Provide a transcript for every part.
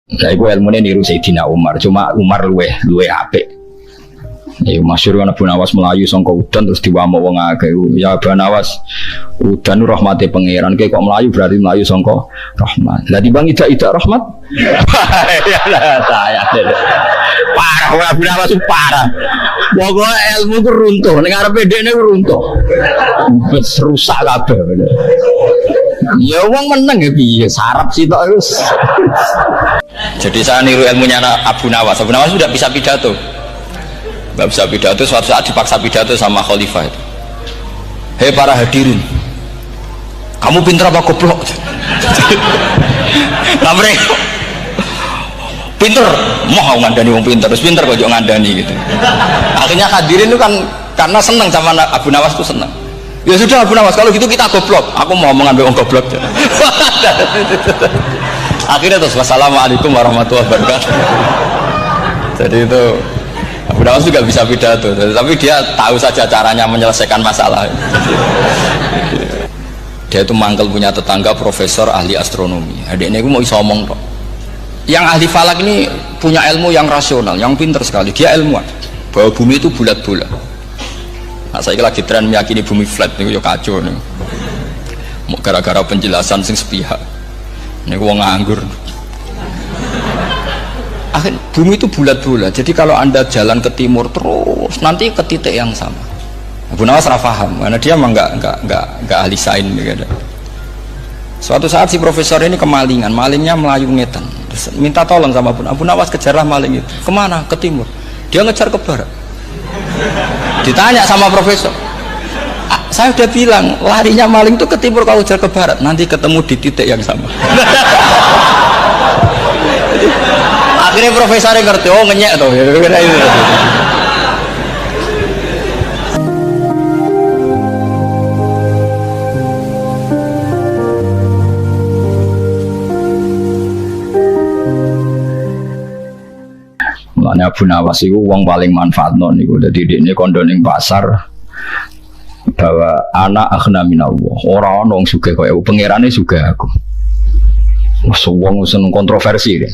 Lah iku ilmune niru Sayyidina Umar, cuma Umar luwe apik. Ya masyhur kan Abu Nawas melayu sangka udan terus diwamuk wong akeh. Ya Abu Nawas udan rahmate pangeran kok melayu berarti melayu sangka rahmat. Lah timbang tidak rahmat. Ya lah saya. Parah Abu Nawas parah. Pokoke ilmu ku runtuh, ning arepe dekne ku runtuh. Wis rusak kabeh. Ya wong meneng ya piye sarap sitok wis. Jadi saya niru ilmunya Abu Nawas. Abu Nawas sudah bisa pidato. Gak bisa pidato, suatu saat dipaksa pidato sama khalifah itu. Hei para hadirin, kamu pintar apa goblok? Lah mereka pinter, mau ngandani wong pinter, terus pinter kok ngandani gitu. Akhirnya hadirin itu kan karena seneng sama Abu Nawas itu seneng. Ya sudah Abu Nawas, kalau gitu kita goblok. Aku mau mengambil wong goblok. Akhirnya terus wassalamualaikum warahmatullahi wabarakatuh. Jadi itu Abu Nawas juga bisa pidato, tapi dia tahu saja caranya menyelesaikan masalah. Dia itu mangkel punya tetangga profesor ahli astronomi. Adiknya itu mau iso omong kok. Yang ahli falak ini punya ilmu yang rasional, yang pinter sekali. Dia ilmuwan bahwa bumi itu bulat-bulat. Nah, saya lagi tren meyakini bumi flat nih, yo kacau nih. Gara-gara penjelasan sing sepihak. Ini wong nganggur. Akhirnya bumi itu bulat-bulat, jadi kalau anda jalan ke timur terus nanti ke titik yang sama. Abu Nawas paham karena dia memang nggak ahli sains gitu. Suatu saat si profesor ini kemalingan, malingnya melayu ngetan, terus minta tolong sama Abu Nawas, kejarlah maling itu. Kemana? Ke timur. Dia ngejar ke barat. Ditanya sama profesor, saya udah bilang larinya maling itu ke timur, kalau kejar ke barat nanti ketemu di titik yang sama. Akhirnya profesornya ngerti, oh ngenyek tuh ya, kira itu. Mulanya Abu Nawas itu uang paling manfaat non itu. Jadi ini kondoning pasar bahwa anak akhna minallah, orang suka kaya pengirannya juga aku. Wong seneng kontroversi deh.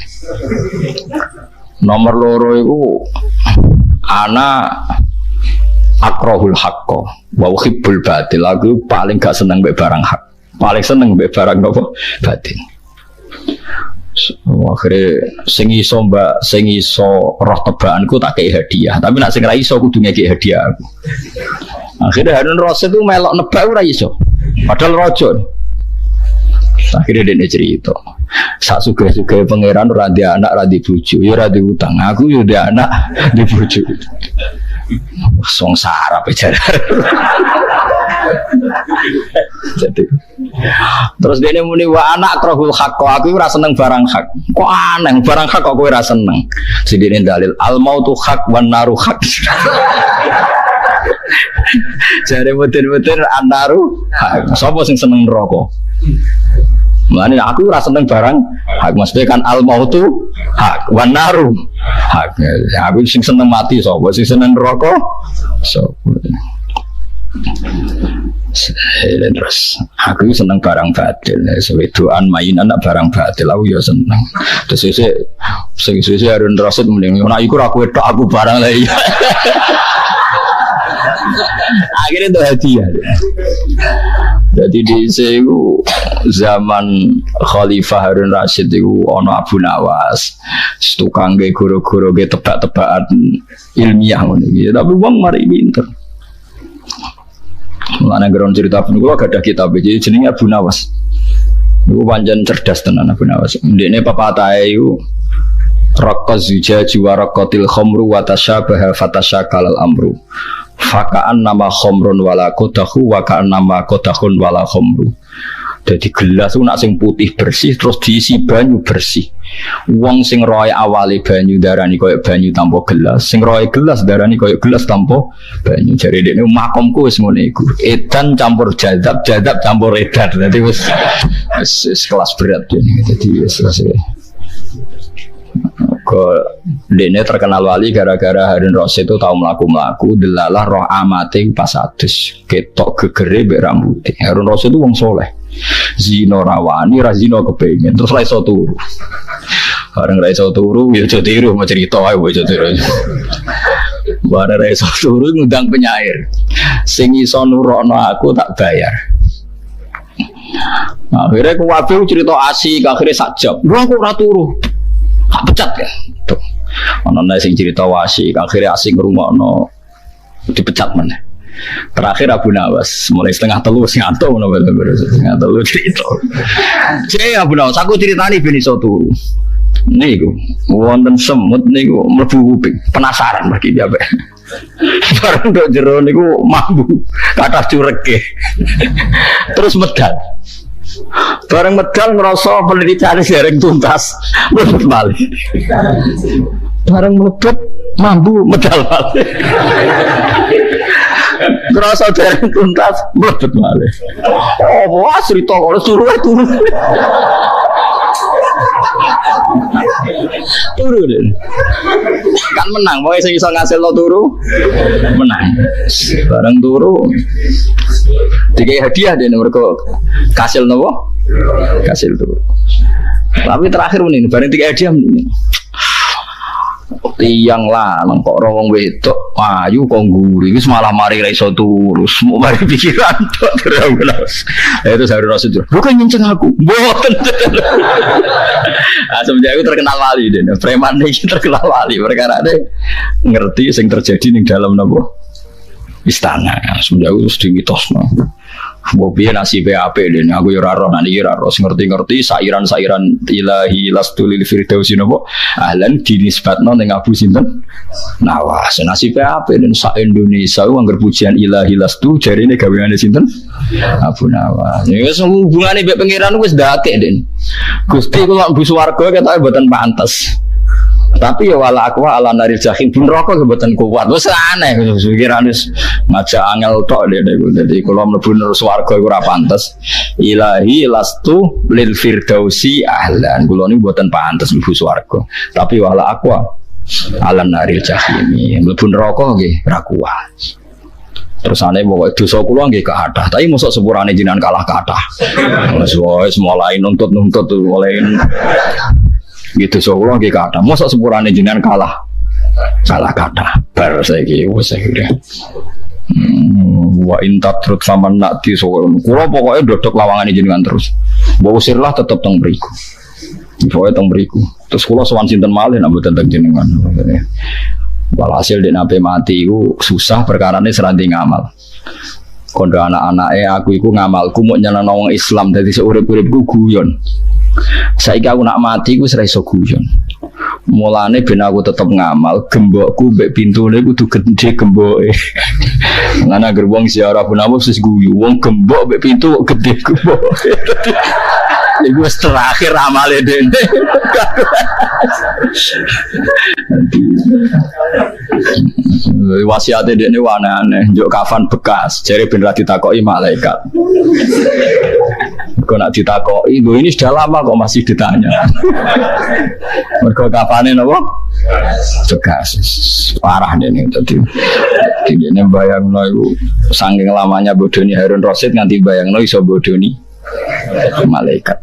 Nomor loro itu ana akrahul haqqo wa uhibbul batil. Aku paling gak seneng mbek barang hak, paling seneng mbek barang nopo batil. Akhirnya sing iso roh tebakanku tak kei hadiah, tapi nak sing ra iso kudu ngekeki hadiah aku. Akhirnya Harun Rasid itu melok nebak ora iso, padahal raja. Akhirnya dia cerita, sak suge-suge pangeran radi anak radi bojo, ya radi utang. Aku ya radi anak di bojo. Song sarap aja. Jadi terus dia muni wa anak krohul hak, aku ora seneng barang hak. Kok aneh barang hak kok kowe ora seneng. Sidine dalil al mautu hak wan naru hak. Jare muter-muter andaru hak. Sapa sing seneng neraka? Mulane aku ora seneng barang hak, maksudnya kan al mautu hak wan naru hak. Aku sing seneng mati sapa, sing seneng neraka sapa. Terus aku seneng barang batil, sewedoan mainan barang batil aku ya seneng. Terus sing Harun Rasid mending nek iku ora kowe tok aku barang lah iya. Akhirnya itu hadiah. Jadi di sini zaman Khalifah Harun Rasid itu ono Abu Nawas, tukang ge guru-guru ge tebak-tebakan ilmiah ngono iki. Tapi wong mari pinter. Mulane geron cerita pun kula gadah kitab iki jenenge Abu Nawas. Niku pancen cerdas tenan Abu Nawas. Ndekne pepatahe iku raqaz zujaji wa raqatil khamru wa tashabaha fatashakal amru. Fakaan nama khamrun wala kodahu wa kaan nama kodahun wala khamru. Jadi gelas itu nak sing putih bersih terus diisi banyu bersih. Wong sing roe awale banyu darani koyo banyu tanpa gelas, sing roe gelas darani koyo gelas tanpa banyu. Jare dekne makomku wis ngene iku. Edan campur jadab, jadab campur edan. Dadi wis kelas berat ini. Jadi wis kok dene terkenal wali gara-gara Harun Rasid itu tahu melaku-melaku delalah roh amate pas adus ketok gegere mbek rambut. Harun Rasid itu wong soleh. Zina rawani, ra zina kepengin terus ra iso turu. Bareng ra iso turu ya aja tiru mau cerita ae aja tiru. Bareng ra iso turu ngundang penyair. Sing iso nurono aku tak bayar. Akhirnya aku wabil cerita asik, akhirnya sak jam. Lu aku ora turu. Tak pecat ya. Tuh. Ono nek sing cerita asik, akhirnya asik ngrungokno dipecat meneh. Terakhir Abu Nawas mulai setengah telu sing ngantuk ngono setengah telu cerita. Cek Abu Nawas aku ceritani ben iso turu. Niku wonten semut niku mlebu kuping. Penasaran mergi piye. Bareng ndok jero niku mambu kathah cureke. Terus medal. Bareng medal ngerasa penelitian dereng tuntas. Mlebet malih. Bareng mlebet mambu medal malih. Ngerasa dereng tuntas mlebet malih. Oh, wah cerita kok turu turu. Turu deh. Kan menang, pokoknya sing iso ngasilno turu menang. Bareng turu dikai hadiah deh mergo kasil nopo? Kasil turu. Tapi terakhir ini bareng dikai hadiah ini. Tiang lanang kok wong wedok ayu kok ngguri wis malah mari ra iso turu semua mari pikiran tok terus itu saya rasa itu bukan nyenceng aku mboten semenjak itu terkenal wali deh preman iki terkenal wali perkara ngerti sing terjadi ning dalam napa istana semenjak itu sedih mitosno mbok piye nasibe apik den aku ya ora roh nang iki ora roh ngerti-ngerti sairan-sairan ilahi lastul firdausi napa ahlan dinisbatno ning Abu sinten Nawas nasibe apik den sak Indonesia angger pujian ilahi lastu jarine gaweane sinten Abu Nawas ya wis hubungane mbek pangeran wis dakek den Gusti kula mbu swarga ketoke mboten pantes. Tapi ya wala akwa ala naril jahim pun rokok kebetulan kuat. Wes aneh pikiran wis ngajak angel tok niku. Dadi kula mlebu swarga iku ora pantes. Ilahi lastu lil firdausi ahlan. Kula niku mboten pantes mlebu swarga. Tapi wala akwa ala naril jahim. Mlebu neraka nggih ora kuat. Terus aneh pokoke dosa kula nggih kathah. Tapi mosok sepurane jenengan kalah kathah. Wes mulai nuntut-nuntut mulai gitu soalnya nggih kata mosok sepurane jenengan kalah kata bar saiki wis akhire wa intatrut sama nakti soalnya kula pokoknya dodok lawangane jenengan terus mbok usirlah tetep teng mriku pokoke teng mriku terus kula sowan sinten malih nek mboten teng jenengan walhasil dek nape mati iku susah perkarane seranti ngamal kondo anak-anake aku iku ngamalku mau nyenengno wong Islam dadi seurip-uripku guyon. Saiki aku nak mati ku ora iso guyon. Mulane ben aku tetep ngamal, gembokku mbek pintune kudu gedhe gemboke. Ngene agar wong ziarah pun apa wis guyu, wong gembok mbek pintu gedhe gemboke. Iku wis terakhir amale dene. Wasiate dene aneh-aneh, njuk kafan bekas, jare ben ra ditakoki malaikat. Kok nak ditakoki, lho ini sudah lama kok masih ditanya. Mergo kafane napa? Bekas. Parah dene tadi. Dene bayangno iku saking lamanya bodoni Harun Rasid nganti bayangno iso bodoni malaikat.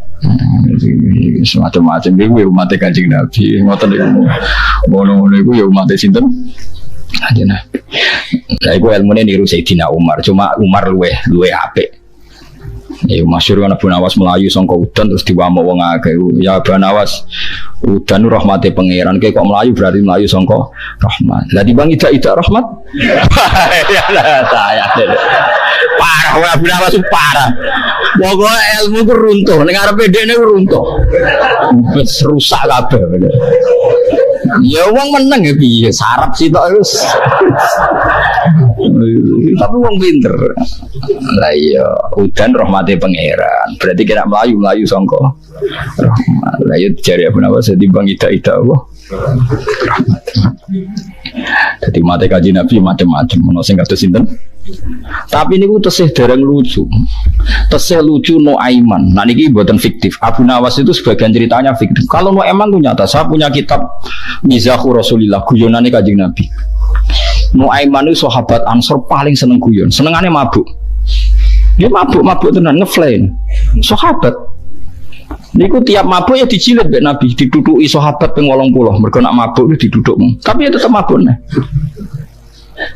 Semacam-macam iku ya umat Kanjeng Nabi ngoten niku. Ngono-ngono iku ya umat sinten? Kanjeng Nabi. Lah iku ilmune niru Sayyidina Umar, cuma Umar luwe apik. Ya masyhur ana Abu Nawas melayu sangka udan terus diwamuk wong akeh. Ya Abu Nawas udan rahmate pangeran kok melayu berarti melayu sangka rahmat. Lah timbang ida rahmat. Ya lah saya. Parah wae Abu Nawas parah. Pokoke ilmu ku runtuh, ning arepe dekne ku runtuh. Wis rusak kabeh. Ya wong meneng ya piye sarap sitok wis. Tapi wong pinter. Lah iya udan rahmate pangeran. Berarti kira melayu sangka rahmat. Lah ya jare Abu Nawas ditimbang ida-ida apa? Rahmat. Jadi mate Kanjeng Nabi macam-macam ono sing kados sinten. Tapi niku tesih dereng lucu. Tesih lucu no Aiman. Nah niki mboten fiktif. Abu Nawas itu sebagian ceritanya fiktif. Kalau no Aiman itu nyata. Saya punya kitab Mizahur Rasulillah, guyonane Kanjeng Nabi. No Aiman itu sahabat Ansor paling seneng guyon. Senengane mabuk. Dia mabuk tenan ngeflain. Sahabat Niku tiap mabuk ya dijilid mbek Nabi, diduduki sahabat ping 80. Mergo nak mabuk itu diduduk. Tapi ya tetep mabuk nih.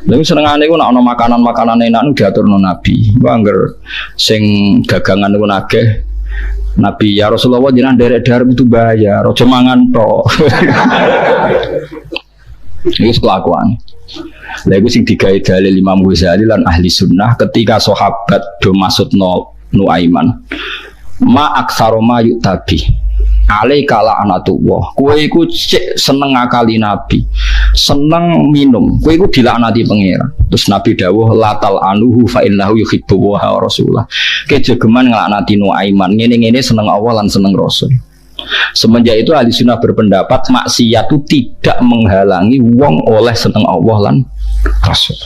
Lalu senengane iku nek ana makanan-makanan enak nu diaturno Nabi. Angger sing dagangan niku nagih Nabi ya Rasulullah jenengan derek-derek itu bayar, aja mangan tok. Iki kelakuan. Lha iku sing digawe dalil Imam Ghazali lan ahli sunnah ketika sahabat do maksudno Nuaiman. Ma aksaro ma yutabi alaika la'natullah. Kowe iku cek seneng ngakali Nabi, seneng minum, kowe iku dilaknati pangeran. Terus Nabi dawuh latal anuhu fa innahu yuhibbu wa rasulah. Kejegeman nglaknati Nuaiman ngene-ngene seneng Allah lan seneng Rasul. Semenjak itu ahli sunnah berpendapat maksiat itu tidak menghalangi wong oleh seneng Allah lan Rasul.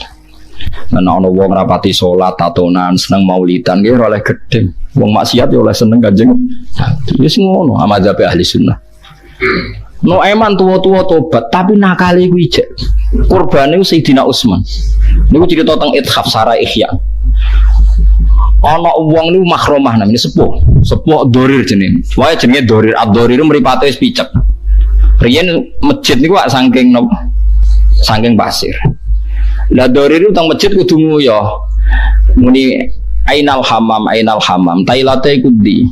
Nah, ana wong rapati salat, tatonan, seneng maulidan nggih oleh gedhe. Wong maksiat ya oleh seneng Kanjeng. Wis ngono mazhab ahli sunnah. Nuaiman tuwa-tuwa tobat, tapi nakale iku ijek. Kurbane Sayyidina Utsman. Niku cerita teng Ithaf Sara Ihya. Ana wong niku mahromah namine sepuh Dorir jenenge. Wae jenenge Dorir, Ad-Dorir mripate wis picek. Riyen masjid niku saking napa? Saking pasir. Lah Dorir utang masjid kudu nguyo. Muni Ainal hamam tailate iku ndi.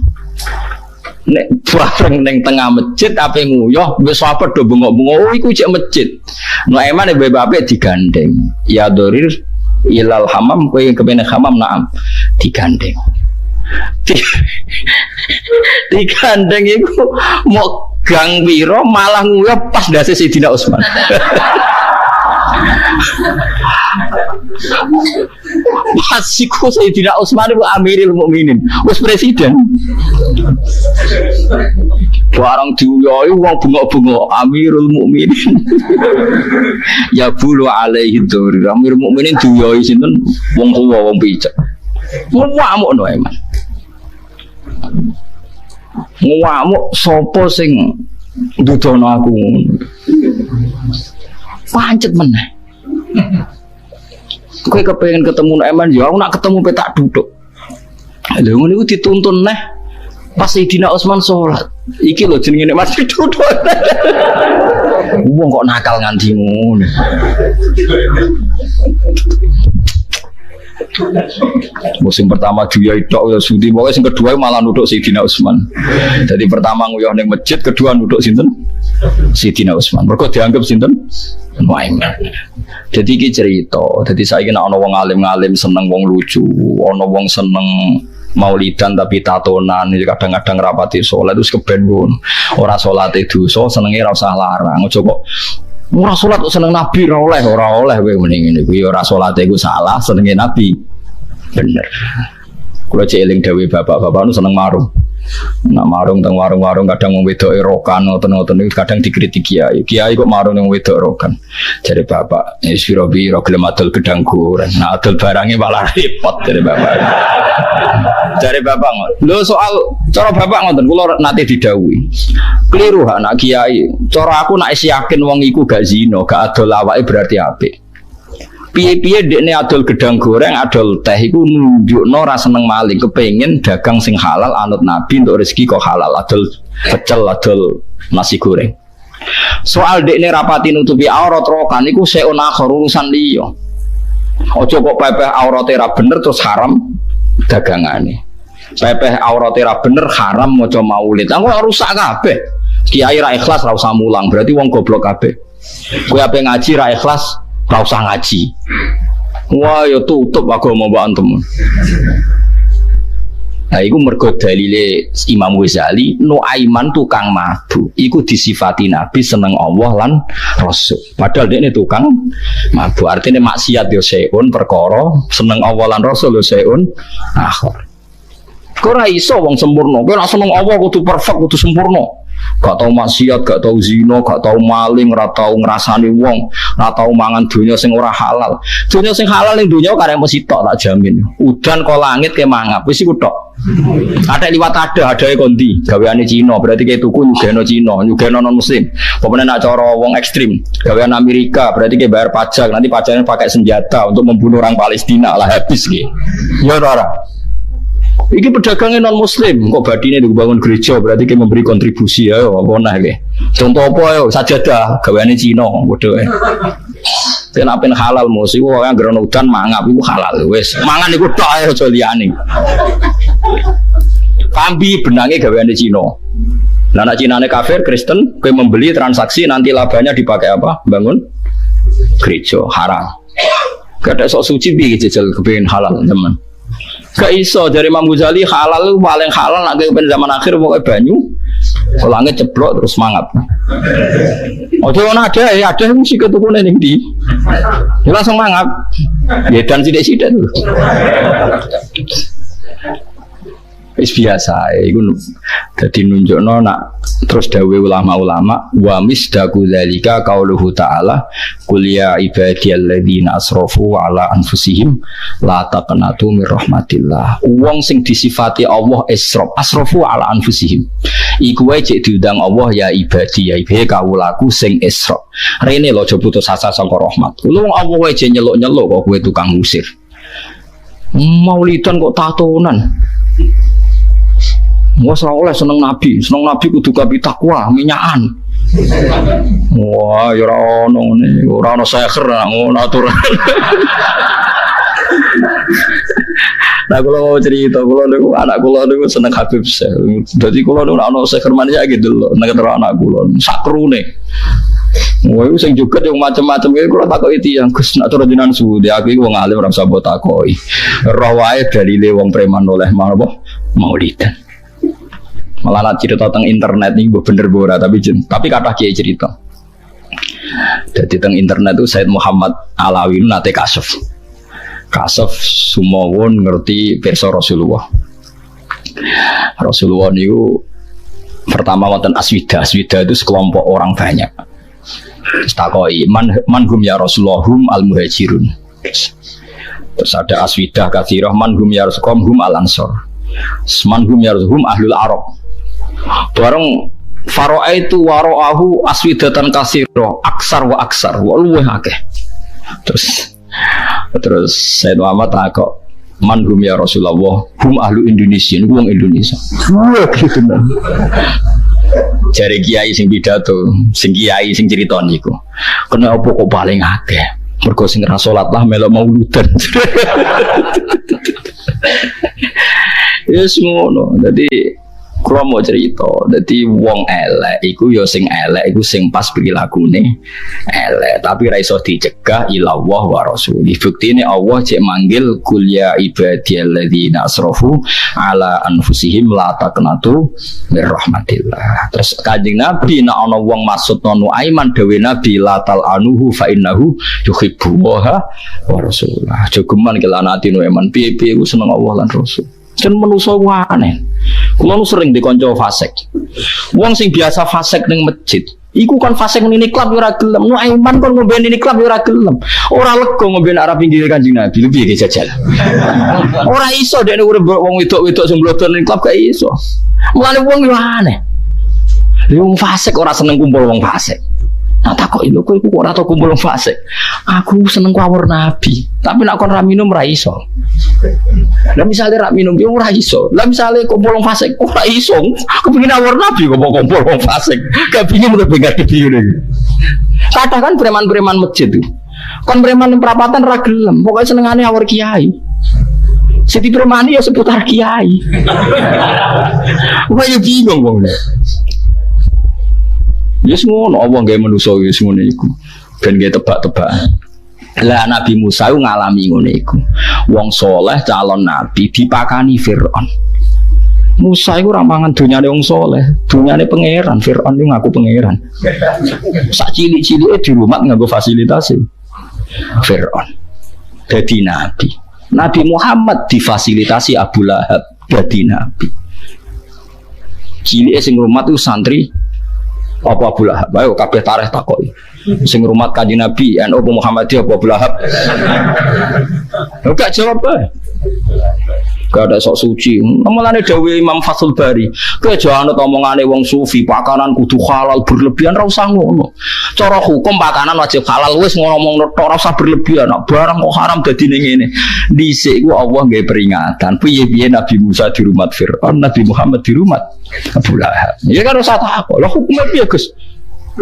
Nek bareng ning tengah masjid ape nguyuh wis sahabat do bengok-bengok iku cek masjid. Nek emane bae-bae digandeng. Ya Dorir ilal hamam kowe kepene hamam naam digandeng. Digandeng iku mau gang piro malah nguyuh pas ndase Sayyidina Utsman. Pasiku Sayyidina Utsman itu Amirul Mukminin, wis presiden. Barang diuyohi wong bengok-bengok Amirul Mukminin. Ya bulu alaihi dzuri. Amirul Mukminin diuyohi sinten? Wong tuwa wong picek. Ngamuk no eman. Ngamuk sapa sing dudono aku. Pancet meneh. Kowe kepengen ketemu Eman ya aku nak ketemu petak duduk. Lha ngono iku dituntun neh pas Sayyidina Utsman salat. Iki lho jenenge nek masih duduk. Wong kok nakal nganti ngono. Musim pertama Juya tok ya Sudi, pokoknya sing kedua malah nuduk Sayyidina Utsman. Jadi pertama nguyuh ning masjid, kedua nuduk sinten? Sayyidina Utsman. Mergo dianggap sinten? Muaiman. Jadi iki cerita. Jadi saiki nek ana wong alim-alim seneng wong lucu, ana wong seneng maulidan tapi tatonan, kadang-kadang rapati salat terus keben ngono. Ora salate dosa, senenge ora usah larang. Aja kok ora salat kok seneng Nabi ora oleh kowe mending ngene kuwi ora salate iku salah, senenge Nabi. Bener. Kula cek eling dawuh bapak-bapak nu seneng marung. Nak marung teng warung-warung kadang wong wedok erokan ngoten-ngoten iki kadang dikritik kiai. Kiai kok marung ning wedok erokan. Jare bapak, "Sira-bira gelem adol gedang goreng." Nah, adol barange malah repot jare bapak. Jare bapak ngoten. Lho soal cara bapak ngoten kula nate didhawuhi. Kliru anak kiai. Cara aku nek yakin wong iku gak zina, gak adol awake berarti apik. Piye-piye dekne adol gedang goreng, adol teh iku nunjukno ora seneng maling, kepengin dagang sing halal anut Nabi untuk rezeki kok halal, adol pecel, adol nasi goreng. Soal dekne rapati nutupi aurat rokan iku seun akhir urusan liya. Aja kok pepeh aurate ra bener terus haram dagangane. Pepeh aurate ra bener haram maca maulid. Engko rusak kabeh. Kiai ra ikhlas ra usah mulang, berarti wong goblok kabeh. Kowe ape ngaji ra ikhlas ora usah ngaji. Wah, ya tutup agama mbak antum. Nah, iku mergo dalile Imam Ghazali, Nuaiman tukang mabuk. Iku disifati Nabi seneng Allah lan Rasul. Padahal dekne tukang mabuk. Artinya maksiat yo seun perkara, seneng Allah lan Rasul yo seun akhir. Kok ora iso wong sempurna. Kowe nek seneng Allah kudu perfect, kudu sempurna. Gak tau maksiat, gak tau zina, gak tau maling, ora tau ngrasani wong, ora tau mangan donya sing ora halal. Donya sing halal ning donya karek mesti tok tak jamin. Udan kok langit ke mangap wis iku tok. Ada liwat adae kondi, gaweane Cina, berarti kayak tuku nyugeno Cina, nyugeno non muslim. Pokoknya nak cara wong ekstrim, gawean Amerika, berarti kayak bayar pajak, nanti pajaknya pakai senjata untuk membunuh orang Palestina lah habis gitu. Ya ora. Iki pedagangnya non muslim, kok badine dibangun gereja berarti kita memberi kontribusi ya, apa nah ke? Contoh apa ya? Sajadah, gaweane Cina, bodoh ya. Kenapa halal musi? Wah yang geron udan mangap itu halal, wes. Mangan itu tok ya aja liyane. Kambi benangnya gaweane Cina. Nah, anak Cina kafir, Kristen, kowe membeli transaksi nanti labanya dipakai apa? Bangun gereja, haram. Kada sok suci piye jajal kepengin halal teman. Gak iso dari Imam Ghazali halal itu paling halal nak kepen zaman akhir pokoknya banyu langit ceblok terus mangap. Ojo ana ada mesti ketukune ning ndi. Ya langsung mangap. Ya dan sithik-sithik lho. Wis biasa iku dadi nunjukno nak terus dawuh ulama-ulama wa misdaku dzalika qauluhu ta'ala qul ya ibadiyalladzina asrafu ala anfusihim la taqnatu mir rahmatillah. Wong sing disifati Allah asrafu ala anfusihim iku wae cek diundang Allah ya ibadi ya ibe kawulaku sing isra. Rene lho aja putus asa saka rahmat. Lu wong Allah wae nyeluk-nyeluk kok kowe tukang ngusir. Maulidan kok tatonan. Wes ora oleh seneng nabi kudu gawe takwa, minyakan. Wah, ya ora ono ngene, ora ono seher ngono aturan. Nah, kalau mau cerita, anak kula niku seneng Habib Syekh. Dadi kula niku ono seher mania gitu lho, nek terus anak kula sakrune. Wah, itu sing juga yang macam-macam itu kalau takoki tiyang Gus nak turun jenengan suwi aku iki wong alim ora usah mbok takoki. Roh wae dalile wong preman oleh apa? Maulidan. Malah cerita tentang internet ini bener bora tapi kata kiai cerita. Jadi tentang internet itu Said Muhammad Alawi nate kasef sumawon ngerti perso Rasulullah. Rasulullah itu pertama wonten aswida itu sekelompok orang banyak. Takoi manhum ya Rasulullah hum al muhajirun. Terus ada aswidah katsirah manhum ya Rasulullah hum al ansor. Manhum ya Rasulullah ahlul arab. Bareng faro'a itu waro'ahu aswidatan kasiro aksar wa luweh akeh. Terus Sayyid Muhammad takok manhum ya Rasulullah hum ahlu Indonesia ini wong Indonesia. Wah gitu nah. Jare kiai sing pidato, sing kiai sing cerita niku. Kena apa kok paling akeh? Mergo sing ra salat lah melok mauludan. Yes ngono. Dadi kula mau cerita, dadi wong elek iku ya sing elek iku sing pas prilakune elek, tapi ra iso dicegah ilallah wa rasul. Buktine Allah cek manggil kul ya ibadiyalladzina asrafu ala anfusihim la taqnatu mir rahmatillah. Terus Kanjeng Nabi nek ana wong maksud nono aiman dewe Nabi la tal anuhu fa innahu yuhibbu wa rasulah. Jogeman kelanati no iman piye-piye ku seneng Allah lan Rasul. Kan manusa aneh. Kula nu sering dikonco fasik. Wong sing biasa fasik ning masjid, iku kan fasik ning klub ora gelem. Nu iman kon ngombe ning klub ora gelem. Ora lega ngombe arep pinggir Kanjeng Nabi. Lu piye jajal? Ora iso dekne urip wong wedok-wedok sing mlodor ning klub gak iso. Mulane wong yo aneh. Wong fasik ora seneng kumpul wong fasik. Nah takok lho kowe iku ora tau kumpul wong fasik. Aku seneng kawur Nabi, tapi nek kon ra minum ra iso. Lah misale rak minum yo ora iso. Lah misale kumpul wong fasik ora iso. Kepengin awur Nabi kok kumpul wong fasik. Gak pingin mung bengar gede ngene. Kadang kan preman-preman masjid itu. Kon preman perapatan ra gelem, pokoke senengane awur kiai. Siti premani ya seputar kiai. Wah yo bingung wong. Yes ngono Allah gawe manusa wis ngono iku. Ben gawe tebak-tebakan. Lah Nabi Musa itu ngalami ngono iku. Wong soleh calon nabi dipakani Firaun. Musa itu rampangan dunyane wong soleh, dunyane pangeran. Firaun itu ngaku pangeran. Sak cilik-cilike di rumah nganggo fasilitasi Firaun. Dadi nabi. Nabi Muhammad difasilitasi Abu Lahab dadi nabi. Cilike sing rumah itu santri apa Abu Lahab? Ayo kabeh tarikh takoki. Sing rumat Kanjeng Nabi, NU Muhammadiyah apa Abu Lahab? Enggak jawab bae. gak ada sok suci. Mulane dawuh Imam Fathul Bari, kowe aja anut omongane wong sufi, pakanan kudu halal berlebihan, ra usah ngono. Cara hukum pakanan wajib halal wis ngomong tok, ora usah berlebihan. Nek barang kok haram dadi ning ngene. Dhisik ku Allah nggawe peringatan. Piye-piye Nabi Musa dirumat Firaun, Nabi Muhammad dirumat Abu Lahab. Ya kan usah takok. Lah hukumnya piye, Gus?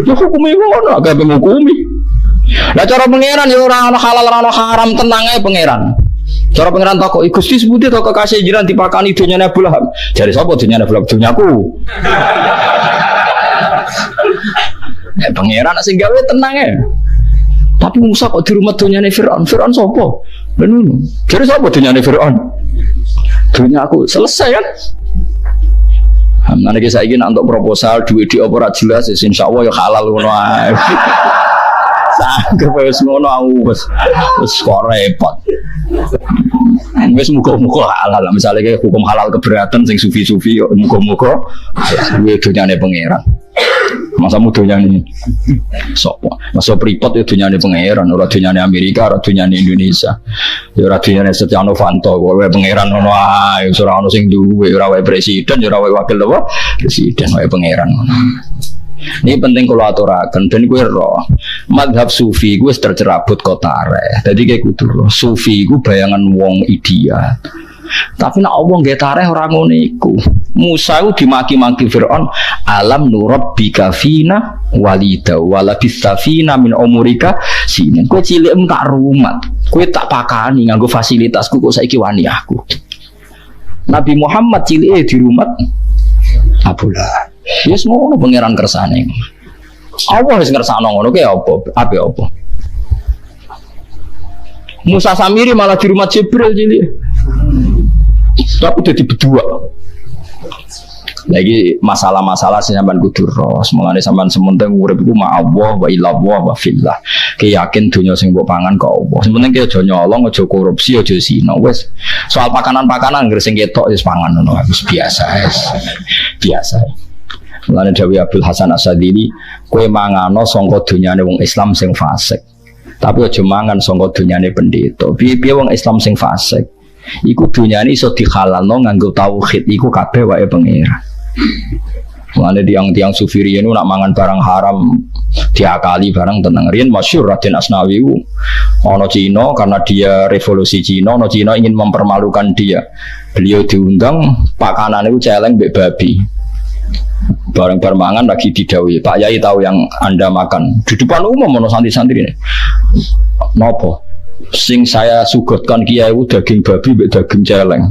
Ya hukumnya ngono, agak menghukumi. Lah cara pangeran ya ora ana halal ora ana haram, tenang ae pangeran. Cara pangeran takok Gusti sebuti to kekasih jiran dipakani dunyane Abu Lahab. Jare sapa dunyane Abu Lahab? Dunyaku. Ya pangeran sing gawe tenang ae. Tapi Musa kok dirumat dunyane Firaun? Firaun sapa? Lha ngono. Jare sapa dunyane Firaun? Dunyaku. Selesai kan? Nanti saya ingin untuk proposal duit di opera jelas, insya Allah ya halal ngono ae. Sanggup wis ngono aku wis kok repot. Wis muga-muga halal. Misalnya kayak hukum halal keberatan sing sufi-sufi yo muga-muga duwe dunyane pangeran. Masa mudonya ini sopo masa pripot ya dunyane pangeran, ora dunyane Amerika, ora dunyane Indonesia. Ya ora dunyane Setia Novanto, kowe pangeran ngono ae, ora ono sing duwe, ora wae presiden, ora wae wakil apa? Presiden wae pangeran ngono. Ini penting kalau aturakan dan gue roh madhab sufi gue tercerabut kotare. Jadi kayak kudu roh sufi gue bayangan wong ideal. Tapi nak Allah nggak tareh orang ngono iku. Musa itu dimaki-maki Fir'aun, alam nurabbika fina walida walabitha fina min umurika sinin. Kowe cilik tak rumat, kowe tak pakani nganggo fasilitasku kok saiki wani aku. Nabi Muhammad cilik di rumah Abu Lahab. Yes ngono pangeran kersane. Allah wis ngersakno ngono ki apa? Musa Samiri malah di rumah Jibril cilik. Tapi udah berdua. Lagi masalah-masalah sampean kudu ro, semangane sampean sementing urip iku ma Allah wa illallah wa fillah. Ki yakin dunya sing mbok pangan kok Allah. Sementing ki aja nyolong, aja korupsi, aja zina. Wis soal pakanan-pakanan ngger sing ketok wis pangan ngono wis biasa wis. Biasa. Mulane Dawi Abdul Hasan As-Sadili, kowe mangano sangka dunyane wong Islam sing fasik. Tapi aja mangan sangka dunyane pendeta. Piye-piye wong Islam sing fasik iku dunyane iso dihalalno nganggo tauhid iku kabeh wae pangeran. Mulane tiang-tiang sufi riyen nak mangan barang haram diakali barang tenang. Riyen masyhur Raden Asnawi ana Cina karena dia revolusi Cina, ana Cina ingin mempermalukan dia. Beliau diundang pakanan itu celeng mbek babi. Barang-barang mangan lagi didhawuhi, Pak Yai tahu yang Anda makan di depan umum ono santri-santri ini. Napa? Sing saya sugotkan kiai itu daging babi mbek daging celeng.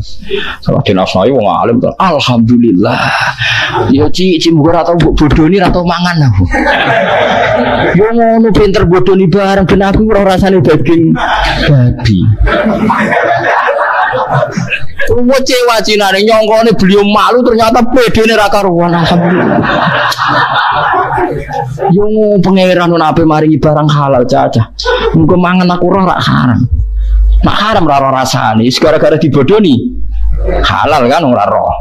Salah dinasai wong alim to. Alhamdulillah. Ya cici muga ora tau bodoni ora tau mangan aku. Yo ngono pinter bodoni bareng ben aku ora rasane daging babi. Kecewa Cinane nyongkone beliau malu ternyata pedene ra karuan. Alhamdulillah. Yo pangeran ono ape maringi barang halal caca. Muga mangan aku ora haram. Nek haram ora rasane, gara-gara dibodoni. Halal kan ora roh.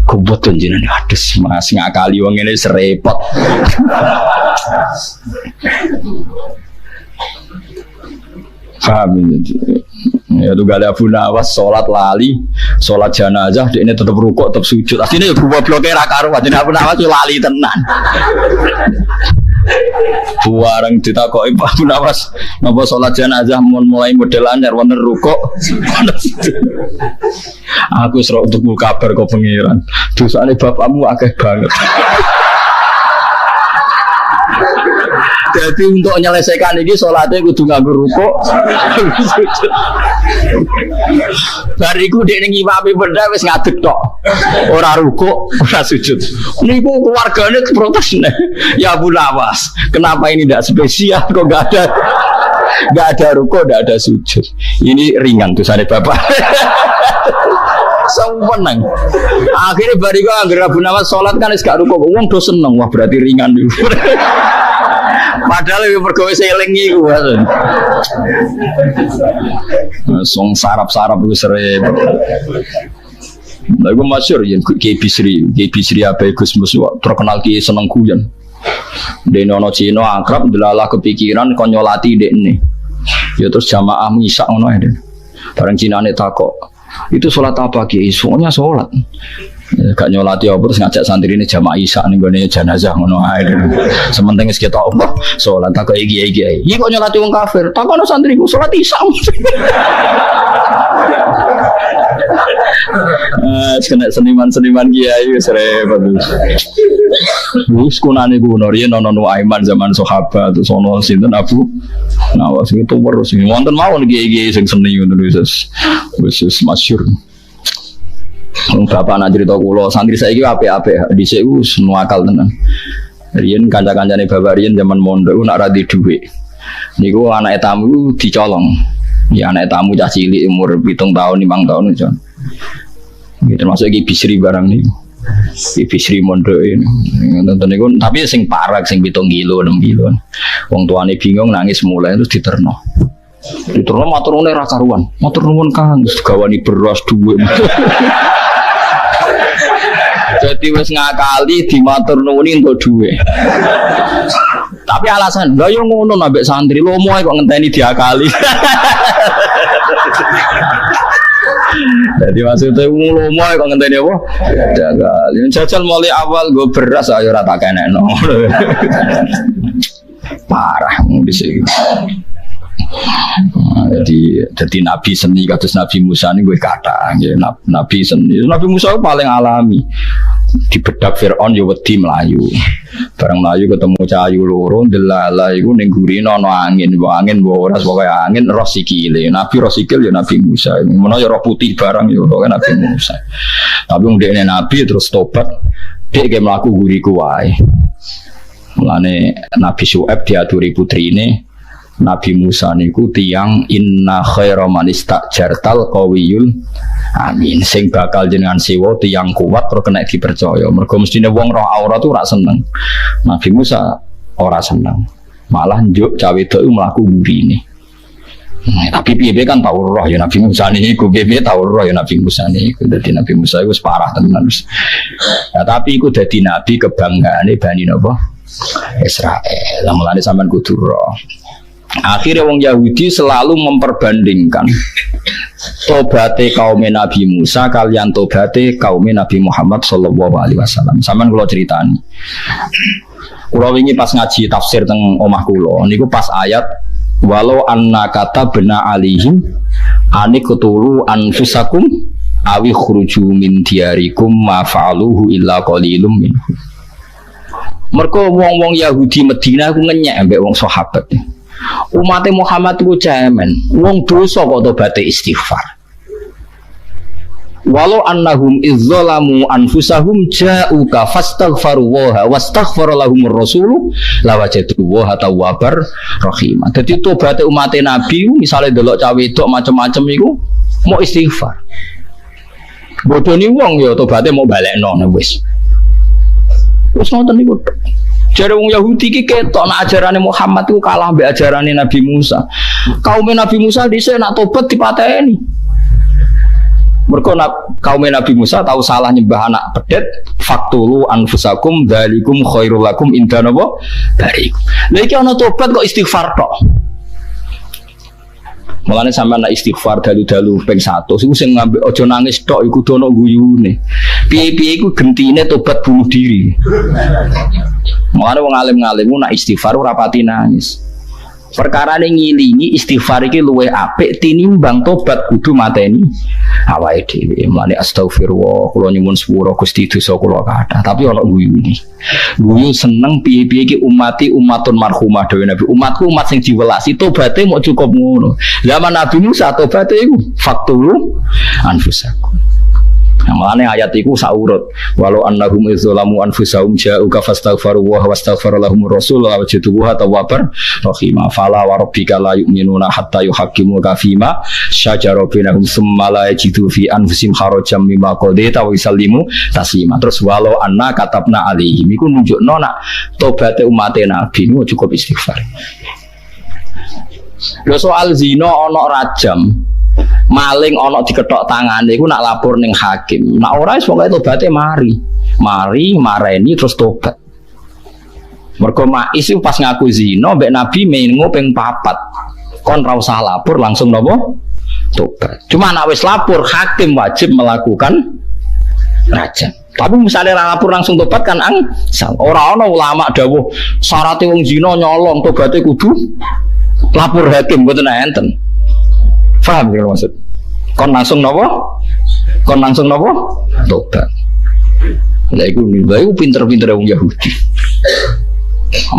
Kuboten jenenge ades Mas ngakali wong ngene serepot. Paham ya tuh gak ada Abu Nawas sholat lali sholat jenazah dia ini tetap rukuk tetap sujud aslinya ya gua blokir akaruh jadi Abu Nawas tuh lali tenan buareng ditakoi Abu Nawas ngapa sholat jenazah mulai model anyar wonten rukuk aku serok untuk buka kabar kok pengiran dosane bapakmu akeh banget. Jadi untuk menyelesaikan ini sholatnya kudu nganggo rukuk. Bariku dek ning imame benda wis ngadeg tok. Ora rukuk, ora sujud. Niku keluargane protes nih. Ya Abu Nawas, kenapa ini tidak spesial kok enggak ada rukuk, enggak ada sujud. Ini ringan dosane bapak. Seneng. Akhirnya bariku anggere Abu Nawas sholat kan wis gak rukuk. Wong do seneng, wah berarti ringan niku. Padahal lebih pergawe seling iku. Song sarap-sarap wis repot. Lha iku masyhur yen Kiai Bisri Abai Gus Mus terkenal ki seneng guyon. Dene ana Cina akrab delalah kepikiran kon nyolati dekne. Ya terus jamaah misak ngono ae. Bareng Cinane takok, Itu sholat apa Kiai? Soalnya sholat. Ya, gak nyolati apa terus ngajak santri ini jamaah isya nih gue jenazah ngono ae. Sementing wis ketok apa sholat tak kayak Kiai. Iki kok nyolati wong kafir? Takono santriku sholat isya. Kena seniman-seniman Kiai wis repot. Wis kunane kuno riyen ana Aiman zaman sahabat terus ana sinten Abu Nawas itu terus wonten mawon Kiai sing seni ngono wis masyhur. Bapak nak cerita kula santri saiki apik-apik dhisik wis nuakal tenan. Riyen kanca-kancane bapak riyen zaman mondok nak ra di dhuwit. Niku anake tamu dicolong. Ya anak tamu cah cilik umur 7 tahun 5 tahun aja. Gitu termasuk iki Bisri barang niku. Iki Bisri mondok ini. Nonton niku tapi sing parah sing 7 kilo 6 kilo. Wong tuane bingung nangis mulai terus diterno. Diterno matur nuwun ra karuan. Matur nuwun Kang, gawani beras dhuwit. Jadi wis ngakali dimatur nuwuni entuk dhuwit. Tapi alasan, lha yo ngono ambek santri lomo kok ngenteni diakali. Jadi maksudnya lomo kok ngenteni apa? Diakali. Jajal mulai awal gue beras ayo ora tak kenekno. Parah di sini. Jadi Nabi seni kados Nabi Musa ini gue kata Nabi seni Nabi Musa paling alami di bedak Fir'aun ya wedi melayu bareng melayu ketemu cahayu loro delala iku ning gurine ana angin ora pokoke angin roh sikile Nabi roh sikil ya Nabi Musa menawa ya roh putih barang ya pokoke Nabi Musa tapi ndekne Nabi terus tobat dhek ge mlaku guriku wae mulane Nabi Syuaib diaturi putrine Nabi Musa niku tiyang inna khaira man istajartal qawiyul amin sing bakal jenengan sewa tiyang kuat terus kena dipercaya mergo mestine wong roh aurat ora seneng Nabi Musa ora seneng malah njuk cawe wedok mlaku gurine tapi piye kan tau roh ya Nabi Musa niku piye tau roh ya Nabi Musa niku dadi Nabi Musa iku parah tenan ya, tapi iku dadi nabi kebanggaane Bani napa Israel lan mulane sampean kudu roh. Akhirnya wong Yahudi selalu memperbandingkan tobate kaum Nabi Musa kalian tobate kaum Nabi Muhammad sallallahu alaihi wasallam. Sampeyan kula critani. Kula wingi pas ngaji tafsir teng omah kula niku pas ayat walau anna katabna alaihim anikutulu anfusakum awi khuruju min diyarikum ma fa'aluhu illa qalilum minhum. Mergo wong-wong Yahudi Madinah ku ngenyek ambek wong sahabat. Umat Muhammad itu jaman wong dosa kok tobaté istighfar walau annahum izzalamu anfusahum ja'uka fastaghfaru wa wastaghfara lahumur rasul lawajadu wa tawwabar rahim. Dadi tobaté umat Nabi misale delok cah wedok macam-macam iku mau istighfar bodoni wong ya tobaté mau balekno wis ngoten niku. Jare wong Yahudi iki ketok nek ajarane Muhammad iku kalah mbek ajarane Nabi Musa. Kaum Nabi Musa dhisik nak tobat dipateni. Mergo kaum Nabi Musa tahu salah nyembah anak pedet, faktulu anfusakum dzalikum khairul lakum inda napa barikum. Lha iki ana tobat kok istighfar tok. Mulane sampean nek istighfar dalu-dalu ping 100 iku sing ngambil aja nangis tok iku dono guyune. Piye-piye iku gentine tobat bunuh diri. Mulane wong alim-alim nak istighfar ora pati nangis. Perkarane ngilingi istighfar iki luwih apik tinimbang tobat kudu mateni awake dhewe. Mulane astagfirullah kula nyuwun sepura Gusti dosa kula kathah tapi ana guyune. Guyu seneng piye-piye iki umati umatun marhumah dhewe Nabi. Umatku umat sing diwelasi tobaté mok cukup ngono. Zaman Nabi Musa tobaté iku faktulu anfusakum. Mulane ayat iku saurut walau annahum izzalamu anfusahum ja'uka fastaghfaru wa wastaghfara lahumur rasul wa wajadu tawwabar rahim fala wa rabbika la yu'minuna hatta yuhaqqimuka fima syajara bainahum tsumma la yajidu fi anfusihim harajan mimma qadaita wa yusallimu taslima. Terus walau anna katabna alaihim iku nunjukno nak tobaté umat Nabi niku cukup istighfar. Lho soal zina ana rajam maling ana diketok tangane iku nak lapor ning hakim. Nak ora wis pokoke tobaté mari mareni terus tobat. Mergo Ma'is iku pas ngaku zina mbek Nabi mengo ping 4. Kon ra usah lapor langsung napa? tobat. Cuma nek wis lapor hakim wajib melakukan rajam. Tapi misalnya lapor langsung tobat kan angsal. Ora ana ulama dawuh syarat wong zina nyolong tobaté kudu lapor hakim mboten enten. Paham ya maksud? Kon langsung napa? Tobat. Lha iku pinter-pintere wong Yahudi.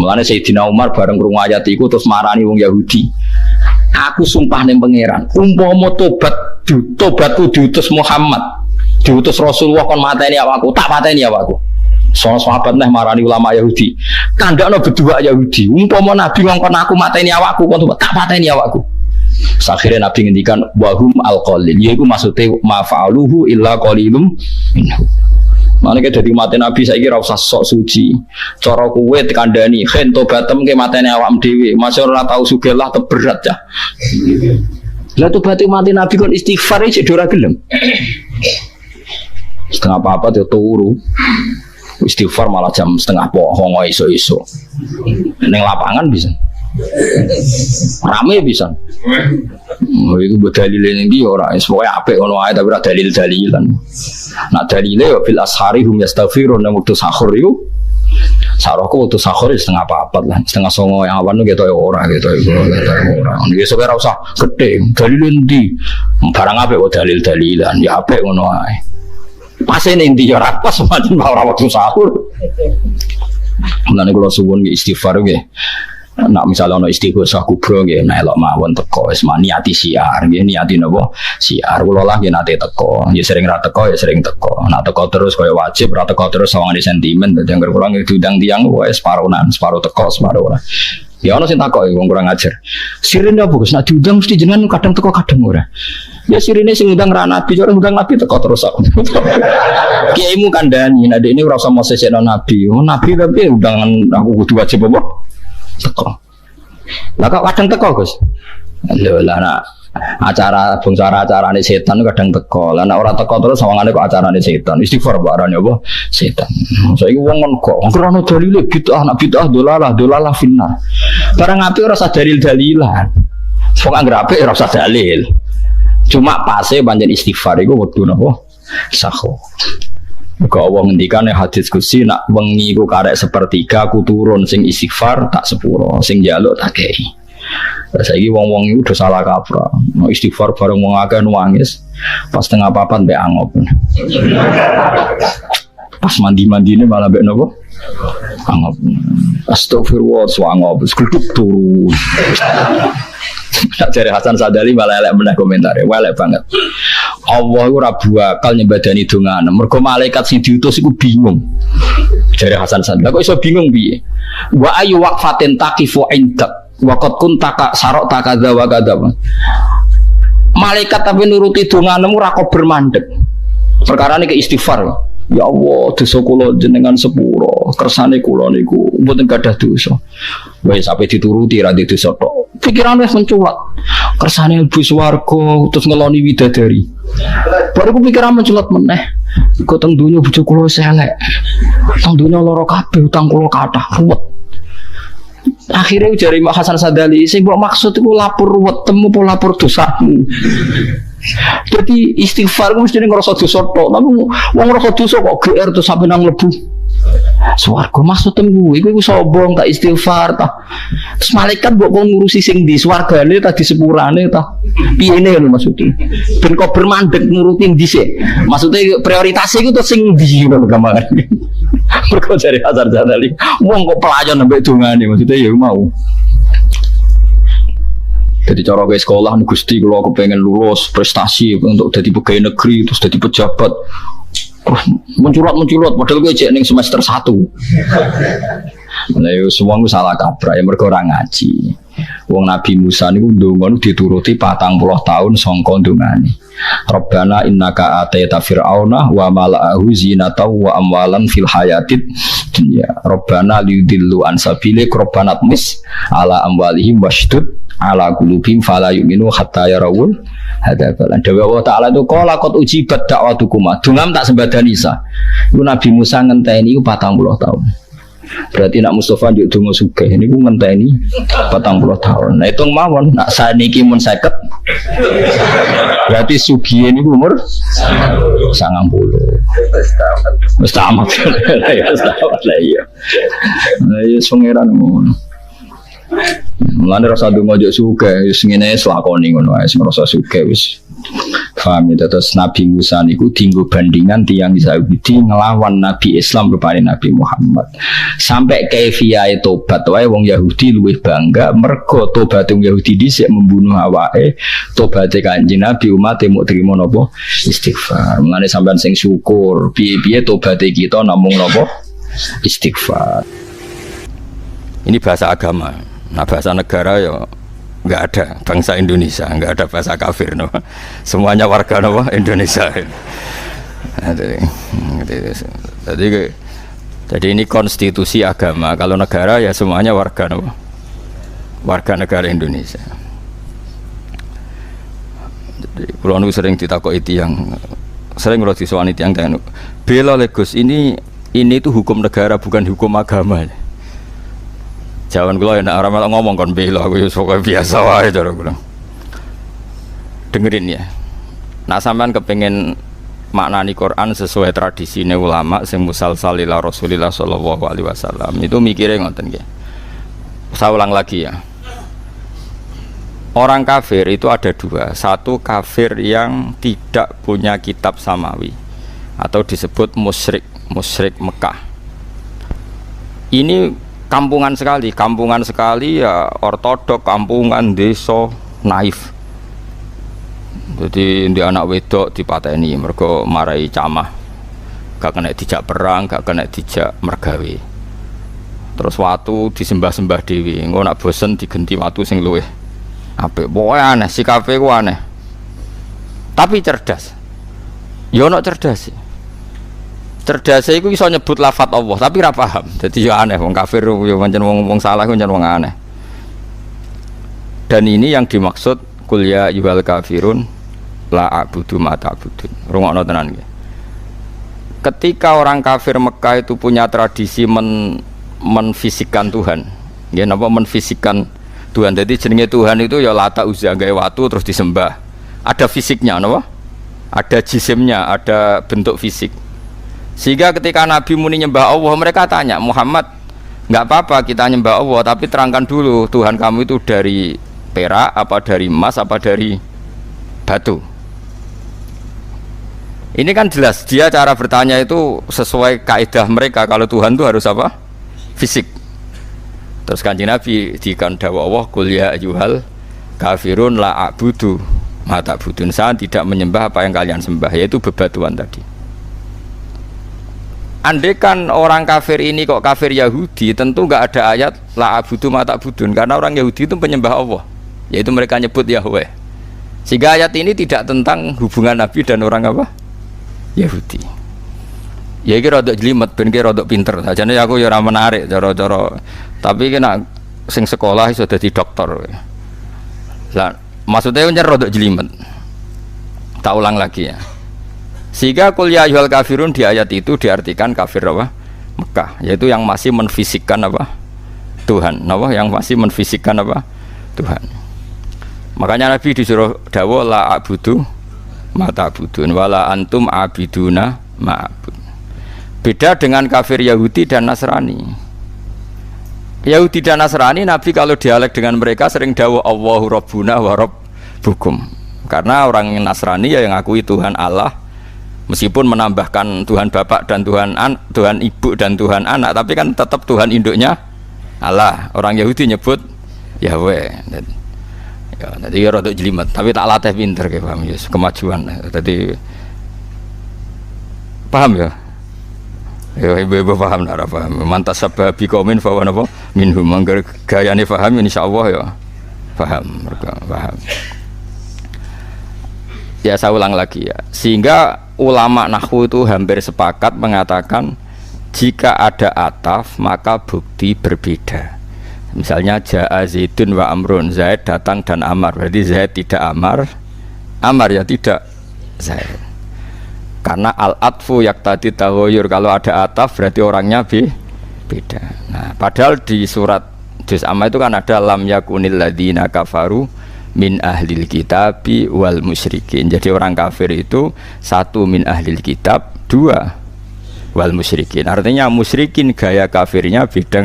Mulane Sayyidina Umar bareng krungu ayat iku terus marani wong Yahudi. Aku sumpah ning pangeran, umpama tobatku diutus Muhammad, diutus Rasulullah kon mateni awakku, tak pateni awakku. Soal sahabat neh marani ulama Yahudi. Kandakno berdua Yahudi, umpama Nabi ngongkon aku mateni awakku kon tak pateni awakku. Akhirnya Nabi ngendikan wahum al-qalil, yaiku maksude ma fa'aluhu illa qalilum minhu. Mana kita jadi mati Nabi saya kira usah sok suci. Cara kuwe kandani, khen tobatem ke matene awam dewi. Masih orang tahu sugelah terberat ya. Lah tobate mati Nabi kon istighfar aja dora gelem. Setengah apa dia turu. Istighfar malah jam setengah pohong iso-iso. Neng lapangan bisa. Rame bisa. Itu berdalil ini orang. Semuanya apik ono ae tapi ora dalil-dalilan. Nak dalile fil ashari hum yastaghfirun nang waktu sahur itu. Saroko waktu sahur setengah papat lah, setengah songo yang awan gitu ya ora gitu ora. Iki sok ora usah gedhe. Dalil endi? Barang apik kok dalil-dalilan ya apik ngono ae. Pasene endi ya ora pas semacam ora waktu sahur. Mulane kula suwun istighfar nggih. Nak misalnya ono istighosah kubro nggih nek elok mawon teko wis niati siar nggih niati napa siar kula lah nggih nate teko ya sering ra teko ya sering teko nak teko terus kaya wajib ra teko terus sawangane sentimen dadi anggere kula diundang tiyang wis separo teko separo ora ya ono sing takoki wong kurang ajar sirine apa Gus nak diundang mesti jenengan kadang teko kadang ora ya sirine sing undang ra nabi ora undang nabi teko terus aku kiaimu kandhani nek ini ora usah mosesekno nabi nabi tapi undangan aku kudu wajib apa teko. Lah kok kadang teko, Gus? Lho lah nak acara acarane setan kadang teko. Lah nek ora teko terus sawangane kok acarane setan. Istighfar barane apa? Setan. Saiki wong ngono kok ora ono dalile bid'ah, nak bid'ah dolalah finnar. Barang apik ora usah dalil-dalilan. Wong anggere apik ora usah dalil. Cuma pase pancen istighfar iku wektu napa? Sahur. Muga Allah ngendikan hadis kursi nak wengi ku karek sepertiga aku turun sing istighfar tak sepuro sing njaluk tak kei. Saiki wong-wong iku udah salah kaprah. Mau istighfar bareng wong akeh nangis pas tengah papan mbek angop. Pas mandi-mandine malah mbek napa? Angop. Astagfirullah swangop kudu turu. Tak jare Hasan Sadali malah elek meneh komentare, elek banget. Allah ora bakal nyembadani dongane. Mergo malaikat sing diutus iku bingung. Jare Hasan Sadali, kok iso bingung piye? Wa ayu waqfatin taqifu indak wa qad kunta sarok takadza wa kadza. Malaikat tapi nuruti donganemu ora kok bermandeg. Perkarane ke istighfar. Ya Allah, dosa kula jenengan sepuro, kersane kula niku mboten gadah dosa. Wis sampe dituruti ra dosa tok. Pikirane wis menculat. Kersane mlebu swarga terus ngeloni widadari. Baru pikiran menculat meneh. Kok teng donya bojo kula wis elek. Teng donya lara kabeh utang kula kathah ruwet. Akhirnya jari Mbak Hasan Sadali, sing mbok maksud iku lapor wetemu apa lapor dosamu. Jadi istighfar ku mesti ngrasa dosa tok, tapi wong ngrasa dosa kok GR terus sampe nang mlebu swarga. Maksudmu iku sombong tak istighfar ta. Terus malaikat mbok kon ngurusi sing di swargane ta di sepurane ta. Piyene lho maksudnya. Ben kok bermandeg nuruti dhisik. Maksudnya prioritas iku terus sing ndi lho gamane. Mergo jare Hasan Sadali, wong kok pelayan ambek dongane maksudnya ya mau. Jadi cara ke sekolah Gusti kalau aku pengen lulus prestasi untuk jadi pegawai negeri terus jadi pejabat mencurat padahal gue cek ning semester 1. Nah, semua gue salah kaprah ya mergo ora ngaji. Wong Nabi Musa niku ndonga dituruti 40 tahun sangka ndongane. Rabbana innaka ataita fir'auna wa mala'ahu zinatan wa amwalan fil hayatid dunya. Rabbana liyudillu an sabilik rabbana tmis ala amwalihim washdud ala qulubihim fala yu'minu hatta yarawul hadabalan. Dewa Allah Ta'ala itu qala qad ujibat da'watukuma. Dungam tak sembadani sa. Iku Nabi Musa ngenteni iku 40 tahun. Berarti nak Mustafa njuk donga sugih niku ngenteni 40 tahun. Nah hitung mawon nak saniki mun 50. Berarti sugih niku umur 90. Wis tamat. Ya tamat lah iya. Lah ya pangeran ngono. Mulane rasa donga njuk sugih wis ngene selakoni ngono wae sing rasa sugih wis. Paham ya, terus Nabi Musa niku dienggo bandingan tiyang Yahudi ngelawan Nabi Islam rupane Nabi Muhammad. Sampai kaifiyahe tobat wae wong Yahudi luwih bangga mergo tobat wong Yahudi dhisik membunuh awake, tobaté Kanjeng Nabi umat muk trimo napa istighfar. Mulane sampean sing syukur, piye-piye tobaté kita namung napa istighfar. Ini bahasa agama. Nah bahasa negara ya nggak ada, bangsa Indonesia nggak ada bahasa kafir, no. Semuanya warga no, Indonesia. Jadi ini konstitusi agama. Kalau negara ya semuanya warga no, warga negara Indonesia. Jadi kalau nu sering ditakoki yang sering kalau disewani tiang bela Legos ini tuh hukum negara bukan hukum agama. Jawan kula nek ora melok ngomong kon bela aku ya pokoke biasa wae cara kula. Dengerin ya. Nak sampean kepengin maknani Quran sesuai tradisine ulama sing musalsal ila Rasulillah sallallahu alaihi wasallam. Itu mikire ngoten nggih. Saya ulang lagi ya. Orang kafir itu ada dua. Satu kafir yang tidak punya kitab samawi atau disebut musyrik Mekah. Ini kampungan sekali ya, ortodok, kampungan, desa, naif. Jadi di anak wedok dipateni mergo marai camah, gak kena dijak perang, gak kena dijak mergawe. Terus watu disembah-sembah dewi, engko nak bosen digenti watu sing luwih apik. Pokoke aneh, sikape ku aneh. Tapi cerdas. Yo ono cerdas. Cerdas iku iso nyebut lafat Allah tapi ora paham. Dadi yo aneh wong kafir yo pancen wong salah pancen wong aneh. Dan ini yang dimaksud qul ya ayyuhal kafirun la a'budu ma ta'budun. Rungokno tenan nggih. Ketika orang kafir Mekah itu punya tradisi menfisikkan Tuhan. Nggih napa menfisikkan Tuhan. Jadi jenenge Tuhan itu ya Lata Uzza gawe watu terus disembah. Ada fisiknya napa? Ada jisimnya, ada bentuk fisik. Sehingga ketika Nabi muni nyembah Allah, mereka tanya, Muhammad, nggak apa-apa kita nyembah Allah, tapi terangkan dulu Tuhan kamu itu dari perak, apa dari emas, apa dari batu. Ini kan jelas, dia cara bertanya itu sesuai kaidah mereka, kalau Tuhan itu harus apa? Fisik. Terus Kanjeng Nabi dikandhawa Allah, qul ya ayyuhal kafirun la a'budu ma ta'budun. Saya tidak menyembah apa yang kalian sembah, yaitu bebatuan tadi. Andaikan orang kafir ini kok kafir Yahudi, tentu nggak ada ayat la abudu ma ta'budun, karena orang Yahudi itu penyembah Allah, yaitu mereka nyebut Yahweh. Sehingga ayat ini tidak tentang hubungan Nabi dan orang apa? Yahudi. Ya iki rada jelimet ben ki rada pinter. Sajane aku ya ora menarik cara-cara. Tapi kena sing sekolah iso dadi dokter. Lah maksudnya nyer rada jelimet. Tak ulang lagi ya. Sehingga qul ya ayyuhal kafirun di ayat itu diartikan kafir apa? Mekah, yaitu yang masih menfisikkan apa? Tuhan. Napa yang masih menfisikkan apa? Tuhan. Makanya Nabi disuruh dawuh la a'budu ma ta'budun wala antum abiduna ma'bud. Beda dengan kafir Yahudi dan Nasrani. Yahudi dan Nasrani Nabi kalau dialek dengan mereka sering dawuh Allahu Rabbuna wa Rabbukum. Karena orang Nasrani ya yang ngakui Tuhan Allah, meskipun menambahkan Tuhan Bapak dan Tuhan Ibu dan Tuhan Anak, tapi kan tetap Tuhan induknya Allah. Orang Yahudi nyebut Yahweh. Ya, jadi ya rada jelimet, tapi tak latih pinter kayak paham ya, kemajuan. Jadi paham ya? Ya ibu-ibu paham ora paham. Mantas sababi kaumin fa wa napa minhum mangger gayane paham insyaallah ya. Paham, mereka paham. Ya saya ulang lagi ya. Sehingga ulama nahwu itu hampir sepakat mengatakan jika ada ataf maka bukti berbeda. Misalnya Ja'a Zaidun wa Amrun, Zaid datang dan Amar, berarti Zaid tidak Amar, Amar ya tidak Zaid. Karena al-atfu yaktadi taghayur, kalau ada ataf berarti orangnya beda. Nah, padahal di surat Juz Amma itu kan ada lam yakunil ladzina kafaru min ahlil kitabi wal musyrikin. Jadi orang kafir itu satu min ahlil kitab, dua wal musyrikin. Artinya musyrikin gaya kafirnya beda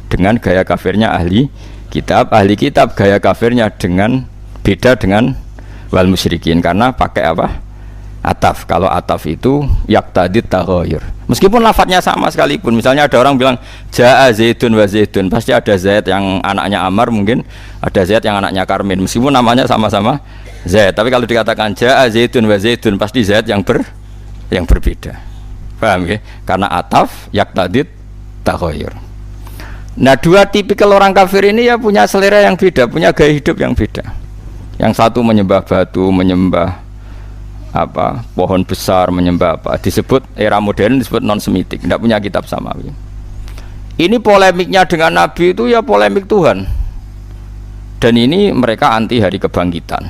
dengan gaya kafirnya ahli kitab gaya kafirnya beda dengan wal musyrikin karena pakai apa? Ataf. Kalau ataf itu yaqtadit taghayyur. Meskipun lafadznya sama sekalipun, misalnya ada orang bilang jaa Zaidun wa Zaidun, pasti ada Zaid yang anaknya Ammar, mungkin ada Zaid yang anaknya Karmin, meskipun namanya sama-sama Zaid. Tapi kalau dikatakan jaa Zaidun wa Zaidun, pasti Zaid yang berbeda. Paham ya? Karena ataf yaqtadit taghayyur. Nah, dua tipikal orang kafir ini ya punya selera yang beda, punya gaya hidup yang beda. Yang satu menyembah batu, menyembah apa pohon besar, menyembah apa, disebut era modern disebut non semitik, tidak punya kitab samawi. Ini polemiknya dengan Nabi itu ya polemik Tuhan, dan ini mereka anti hari kebangkitan.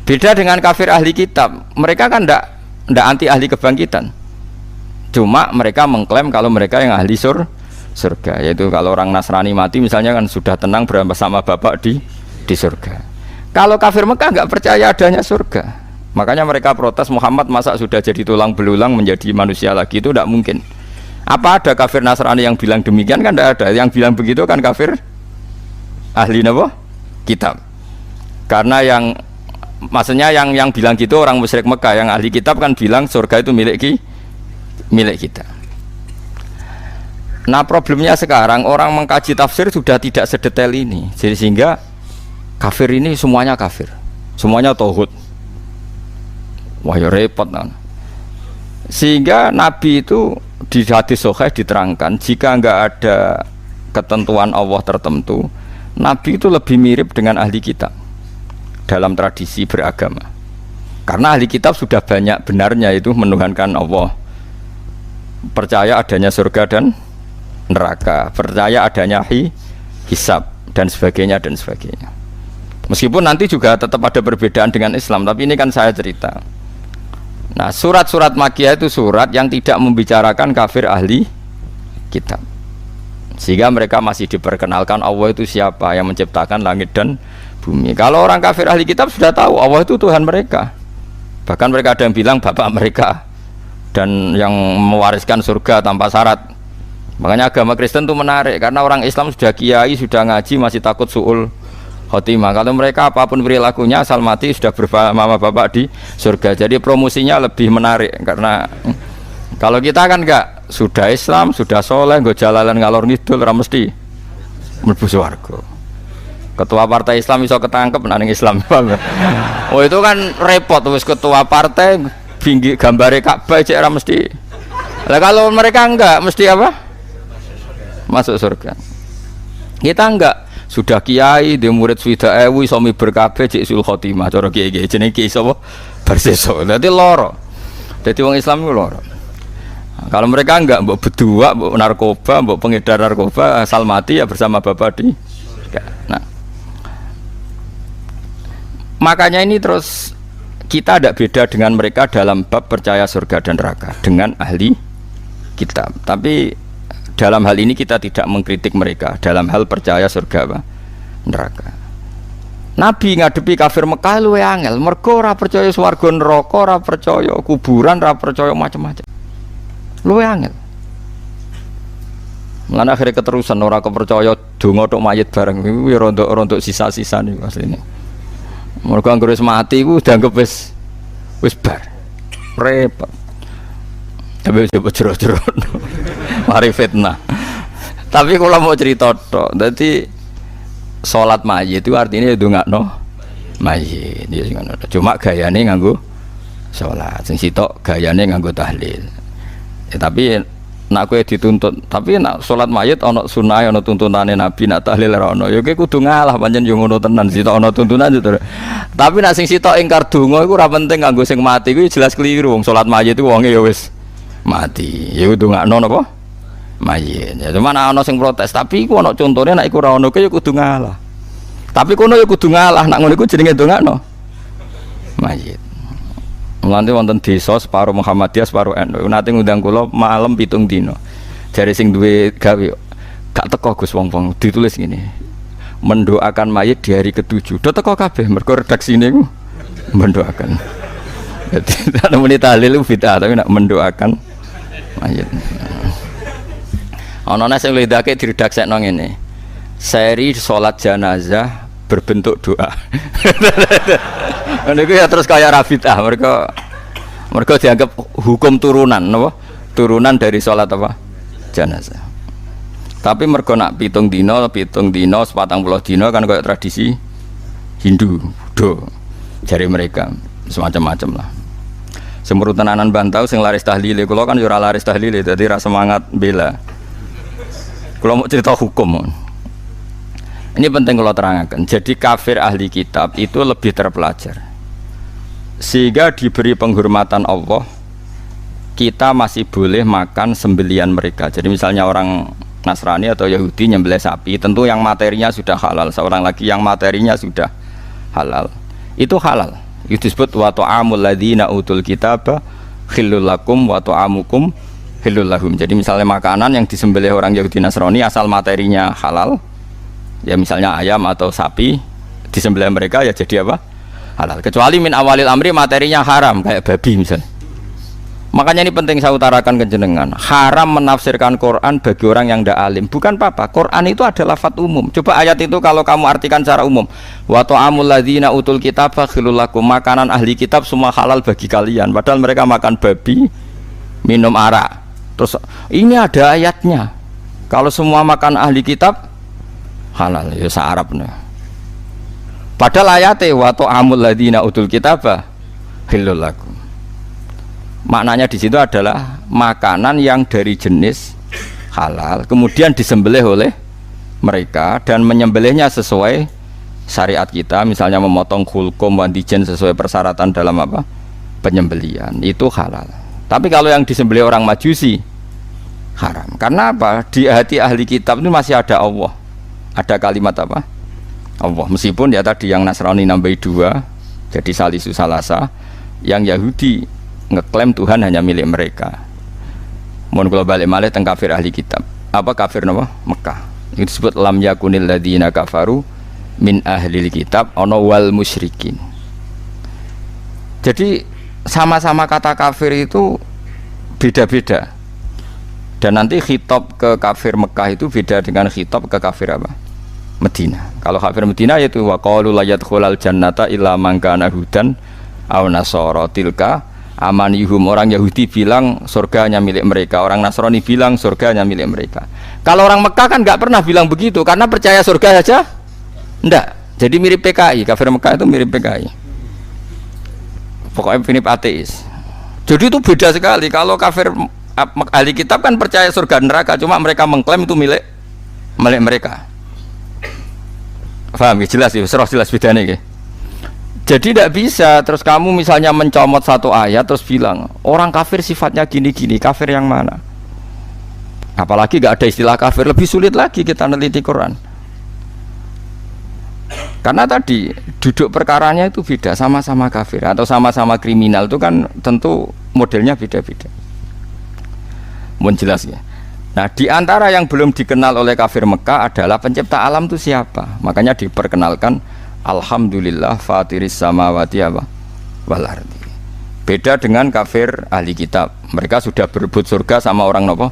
Beda dengan kafir ahli kitab, mereka kan tidak anti ahli kebangkitan, cuma mereka mengklaim kalau mereka yang ahli surga, yaitu kalau orang Nasrani mati misalnya kan sudah tenang bersama Bapak di surga. Kalau kafir Mekah nggak percaya adanya surga. Makanya mereka protes, Muhammad masa sudah jadi tulang belulang menjadi manusia lagi, itu tidak mungkin. Apa ada kafir Nasrani yang bilang demikian? Kan tidak ada. Yang bilang begitu kan kafir ahli kitab. Karena maksudnya yang bilang gitu orang musyrik Mekah, yang ahli kitab kan bilang surga itu milik kita. Nah, problemnya sekarang orang mengkaji tafsir sudah tidak sedetail ini, jadi sehingga kafir ini semuanya kafir, semuanya tauhid. Wah ya repot kan. Sehingga Nabi itu di hadis sahih diterangkan jika enggak ada ketentuan Allah tertentu, Nabi itu lebih mirip dengan ahli kitab dalam tradisi beragama. Karena ahli kitab sudah banyak benarnya itu menuhankan Allah, percaya adanya surga dan neraka, percaya adanya hisab dan sebagainya dan sebagainya. Meskipun nanti juga tetap ada perbedaan dengan Islam, tapi ini kan saya cerita. Nah, surat-surat Makkiyah itu surat yang tidak membicarakan kafir ahli kitab, sehingga mereka masih diperkenalkan Allah itu siapa yang menciptakan langit dan bumi. Kalau orang kafir ahli kitab sudah tahu Allah itu Tuhan mereka, bahkan mereka ada yang bilang bapak mereka, dan yang mewariskan surga tanpa syarat. Makanya agama Kristen itu menarik, karena orang Islam sudah kiai, sudah ngaji, masih takut su'ul khotimah. Kalau mereka apapun perilakunya asal mati sudah bersama bapak di surga. Jadi promosinya lebih menarik, karena kalau kita kan enggak, sudah Islam, sudah soleh, nggak jalalan ngalor ngidul, mesti mlebu swarga. Ketua partai Islam iso ketangkep nang Islam. Oh itu kan repot, wis ketua partai binggi gambare Ka'bah cek mesti. Lah kalau mereka enggak, mesti apa? Masuk surga. Kita enggak, sudah kiai di murid swida ewu iso miber kabeh cek sul khotimah cara kiai-kiai jenenge kiai sapa berseso. Dadi loro. Dadi wong Islam iku loro. Kalau mereka enggak, mbok berdua, mbok narkoba, mbok pengedar narkoba, asal mati ya bersama bapak di. Nah, makanya ini terus kita tidak beda dengan mereka dalam bab percaya surga dan neraka dengan ahli kitab. Tapi dalam hal ini kita tidak mengkritik mereka dalam hal percaya surga neraka. Nabi ngadepi kafir Mekah luwe angel, mergo ora percaya swarga neraka, ora percaya kuburan, ora percaya macam-macam. Luwe angel. Lan akhirnya keterusan ora kepercaya donga tok mayit bareng iku ya rontok sisa-sisa niku asline. Mergo anggere wis mati iku dianggep wis bar. Repot. Tapi coba jero-jero. Mari fitnah. Tapi kalau mau cerita tok, dadi salat mayit itu artinya ndongakno mayit. Ya sing ngono. Cuma gayane nganggo salat, sing sitok gayane nganggo tahlil. Ya, tapi nak kowe dituntut, tapi nak salat mayit ana sunah, ana tuntunane Nabi, nak tahlil ora ana. Ya kowe kudu ngalah pancen yo ngono tenan, sitok ana tuntunan itu. Tapi nak sing sitok ingkar donga iku ora penting kanggo sing mati iku jelas keliru. Wong salat mayit iku wonge ya wis mati. Ya kudu ngakno napa? Mayit. Ya cuman ana sing protes, tapi iku ana contone nek iku ora ono ya kudu ngalah. Tapi kono ya kudu ngalah, nak ngono iku jenenge ndongakno mayit. Mulane wonten desa separo Muhammadiyah separo NU nate ngundang kula malam 7 dina. Jare sing duwe gawe gak teko Gus wong-wong ditulis ngene. Mendoakan mayit di hari ke-7. Do teko kabeh mergo redaksine ku mendoakan. Jadi tak muni tahlil bid'ah tapi nak mendoakan mayit. Ana sing lidake diredaksekno ngene. Seri salat jenazah berbentuk doa. Niku ya terus kaya bid'ah mergo dianggap hukum turunan napa? Turunan dari salat apa? Jenazah. Tapi mergo nak 7 dina, 40 dina kan kaya tradisi Hindu, do jari mereka semacam-macam lah. Semurut tenanan bantau sing laris tahlile, kula kan yo ora laris tahlile, dadi ra semangat bela. Kula mau cerita hukum. Ini penting kalau terangkan. Jadi kafir ahli kitab itu lebih terpelajar. Sehingga diberi penghormatan Allah, kita masih boleh makan sembelian mereka. Jadi misalnya orang Nasrani atau Yahudi nyembelih sapi, tentu yang materinya sudah halal. Seorang lagi yang materinya sudah halal, itu halal. Itu disebut wa ta'amul ladzina utul kitaba khillul lakum wa ta'amukum khillul lahum. Jadi misalnya makanan yang disembelih orang Yahudi Nasrani asal materinya halal, ya misalnya ayam atau sapi disembelih mereka ya jadi apa? Halal. Kecuali min awalil amri materinya haram kayak babi misalnya. Makanya ini penting saya utarakan ke jenengan. Haram menafsirkan Quran bagi orang yang tidak alim. Bukan apa-apa. Quran itu adalah lafaz umum. Coba ayat itu kalau kamu artikan secara umum. Wa ta'amul ladzina utul kitaba khilul lakum. Makanan ahli kitab semua halal bagi kalian. Padahal mereka makan babi, minum arak. Terus ini ada ayatnya. Kalau semua makan ahli kitab halal ya sa-Arabnya. Padahal ayatnya wa ta'amul ladzina utul kitaba khilul lakum. Maknanya di situ adalah makanan yang dari jenis halal kemudian disembelih oleh mereka dan menyembelihnya sesuai syariat kita, misalnya memotong khulqum wandijen sesuai persyaratan dalam apa? Penyembelihan, itu halal. Tapi kalau yang disembelih orang Majusi haram. Karena apa? Di hati ahli kitab itu masih ada Allah. Ada kalimat apa? Allah. Meskipun ya tadi yang Nasrani nambahi 2 jadi salisu salasa, yang Yahudi ngeklaim Tuhan hanya milik mereka. Mohon kalau balik malih teng kafir ahli kitab. Apa kafir nama? Mekah. Itu disebut lam yakunil ladzina kafaru min ahlil kitab ana wal musyrikin. Jadi sama-sama kata kafir itu beda-beda. Dan nanti khitab ke kafir Mekah itu beda dengan khitab ke kafir apa? Medina. Kalau kafir Medina yaitu wa qalu la yadkhulal jannata illa man kana hudan aw nasara tilka amanihum. Orang Yahudi bilang surganya milik mereka, orang Nasrani bilang surganya milik mereka. Kalau orang Mekah kan nggak pernah bilang begitu karena percaya surga saja enggak. Jadi mirip PKI, kafir Mekah itu mirip PKI. Pokoknya mirip ateis. Jadi itu beda sekali. Kalau kafir ahli kitab kan percaya surga neraka, cuma mereka mengklaim itu milik mereka. Paham ya? Jelas ya, jelas bedanya ya. Jadi tidak bisa terus kamu misalnya mencomot satu ayat terus bilang orang kafir sifatnya gini-gini, kafir yang mana? Apalagi gak ada istilah kafir, lebih sulit lagi kita neliti Quran. Karena tadi duduk perkaranya itu beda, sama-sama kafir atau sama-sama kriminal itu kan tentu modelnya beda-beda. Mohon jelas ya. Nah di antara yang belum dikenal oleh kafir Mekah adalah pencipta alam itu siapa? Makanya diperkenalkan alhamdulillah fatiris samawati wal ardi. Beda dengan kafir ahli kitab. Mereka sudah berebut surga sama orang nopo?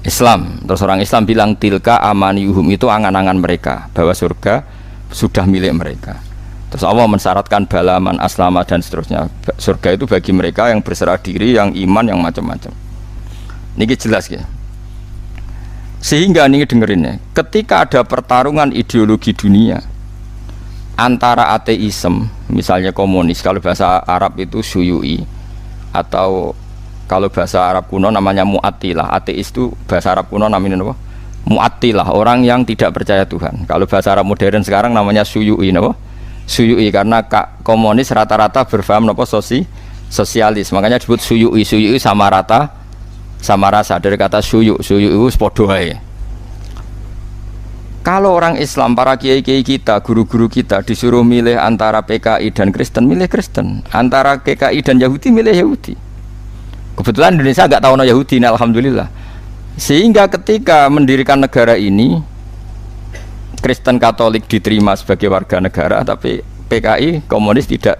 Islam. Terus orang Islam bilang tilka amaniyuhum, itu angan-angan mereka bahwa surga sudah milik mereka. Terus Allah mensyaratkan balaman aslama dan seterusnya. Surga itu bagi mereka yang berserah diri, yang iman, yang macam-macam. Ini jelas ya. Sehingga ini dengerin ya, ketika ada pertarungan ideologi dunia antara ateisme, misalnya komunis, kalau bahasa Arab itu syuyu'i, atau kalau bahasa Arab kuno namanya mu'attilah. Ateis itu bahasa Arab kuno namanya apa? Mu'attilah, orang yang tidak percaya Tuhan. Kalau bahasa Arab modern sekarang namanya syuyu'i, apa? Syuyu'i, karena komunis rata-rata berfaham apa? Sosialis, makanya disebut syuyu'i. Syuyu'i sama rata, sama rasa, dari kata syuyu', syuyu'i sepodo ae. Kalau orang Islam, para kiai-kiai kita, guru-guru kita disuruh milih antara PKI dan Kristen, milih Kristen. Antara PKI dan Yahudi, milih Yahudi. Kebetulan Indonesia nggak tahu no Yahudi, nah, alhamdulillah. Sehingga ketika mendirikan negara ini, Kristen Katolik diterima sebagai warga negara, tapi PKI komunis tidak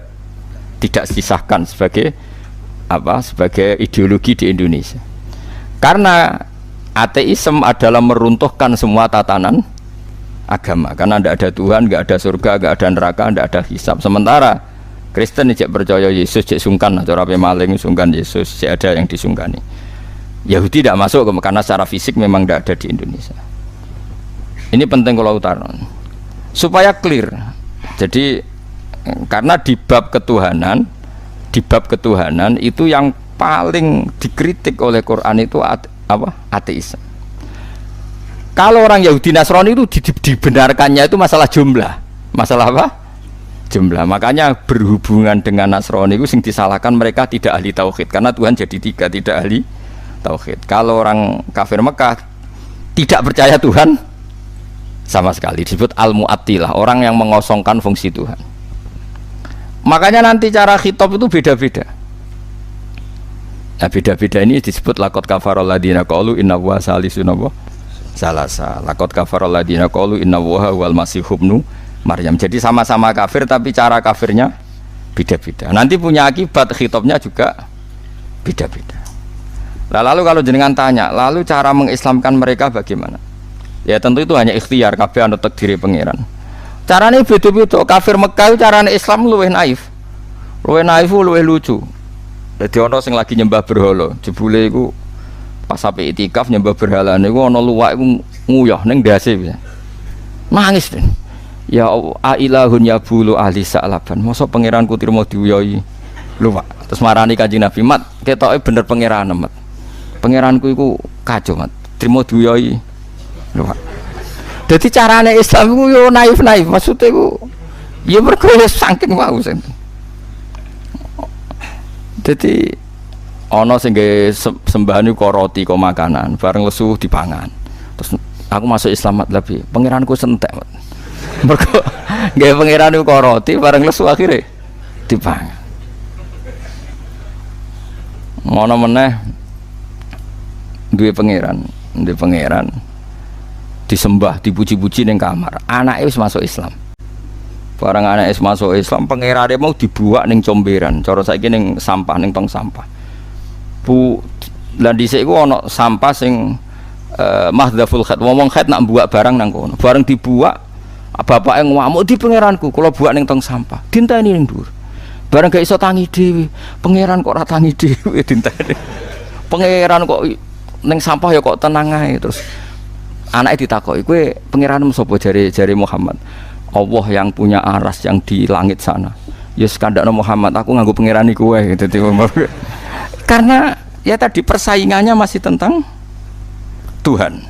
disahkan sebagai apa? Sebagai ideologi di Indonesia. Karena ateisme adalah meruntuhkan semua tatanan agama. Karena tidak ada Tuhan, tidak ada surga, tidak ada neraka, tidak ada hisab. Sementara Kristen tidak percaya Yesus, cek sungkan atau rapi maling sungkan Yesus, cek ada yang disungkani. Yahudi tidak masuk karena secara fisik memang tidak ada di Indonesia. Ini penting kalau utara supaya clear. Jadi karena di bab ketuhanan itu yang paling dikritik oleh Quran itu ateisme. Kalau orang Yahudi Nasrani itu dibenarkannya itu masalah jumlah. Masalah apa? Jumlah. Makanya berhubungan dengan Nasrani itu sing disalahkan mereka tidak ahli tauhid karena Tuhan jadi tiga, tidak ahli tauhid. Kalau orang kafir Mekah tidak percaya Tuhan sama sekali, disebut al-mu'attilah, orang yang mengosongkan fungsi Tuhan. Makanya nanti cara khitab itu beda-beda. Nah, beda-beda ini disebut laqad kafarul ladina qalu inna huwa salisun salasa. Laqad kafarul ladina qalu inna huwa wal masih ibnu Maryam. Jadi sama-sama kafir tapi cara kafirnya beda-beda. Nanti punya akibat khitabnya juga beda-beda. Lalu kalau jenengan tanya, lalu cara mengislamkan mereka bagaimana? Ya tentu itu hanya ikhtiar, kabeh anut takdire pangeran. Carane beda-beda. Kafir Mekah carane Islam luwih naif. Luwih lucu. Dadi ana sing lagi nyembah berhala, jebule iku pas sampai itikaf nyembah berhala niku ana luwak iku nguyah ning ndase. Nangis ten. Ya ailahun ya bulu ahli sa'laban. Mosok pangeranku trimo diuyahi luwak. Terus marani Kanjeng Nabi, "Mat, ketoke bener pangeran, Mat. Pangeranku iku kacau, Mat. Trimo diuyahi luwak." Dadi carane Islam iku yo naif-naif, maksude iku ya mergo saking wau sen. Jadi ana sing nggae sembahan iku roti kok makanan, bareng lesu dipangan. Terus aku masuk Islam lebih, pangeranku sentek. Mergo nggae pangeran iku roti bareng lesu akhire dipangan. Ngono meneh duwe pangeran disembah, dipuji-puji ning kamar. Anake wis masuk Islam. Barang anak masuk Islam, pangerane mau dibuak ning comberan. Cara saiki ning sampah, ning tong sampah. Lan dhisik iku ana sampah sing mahdhaful khat. Wong khat nak buak barang nang kono. Bareng dibuak, bapake ngamuk di pangeranku, kula buak ning tong sampah. Dinteni ning dhuwur. Bareng gak iso tangi dhewe. Pangeran kok ora tangi dhewe dinteni. Pangeran kok ning sampah ya kok tenang ae. Terus anake ditakoki, "Kowe pangeranmu sapa?" jare Muhammad. Allah yang punya aras yang di langit sana. Ya sekandakno Muhammad, aku nganggo pangerani kowe gitu. Karena ya tadi persaingannya masih tentang Tuhan.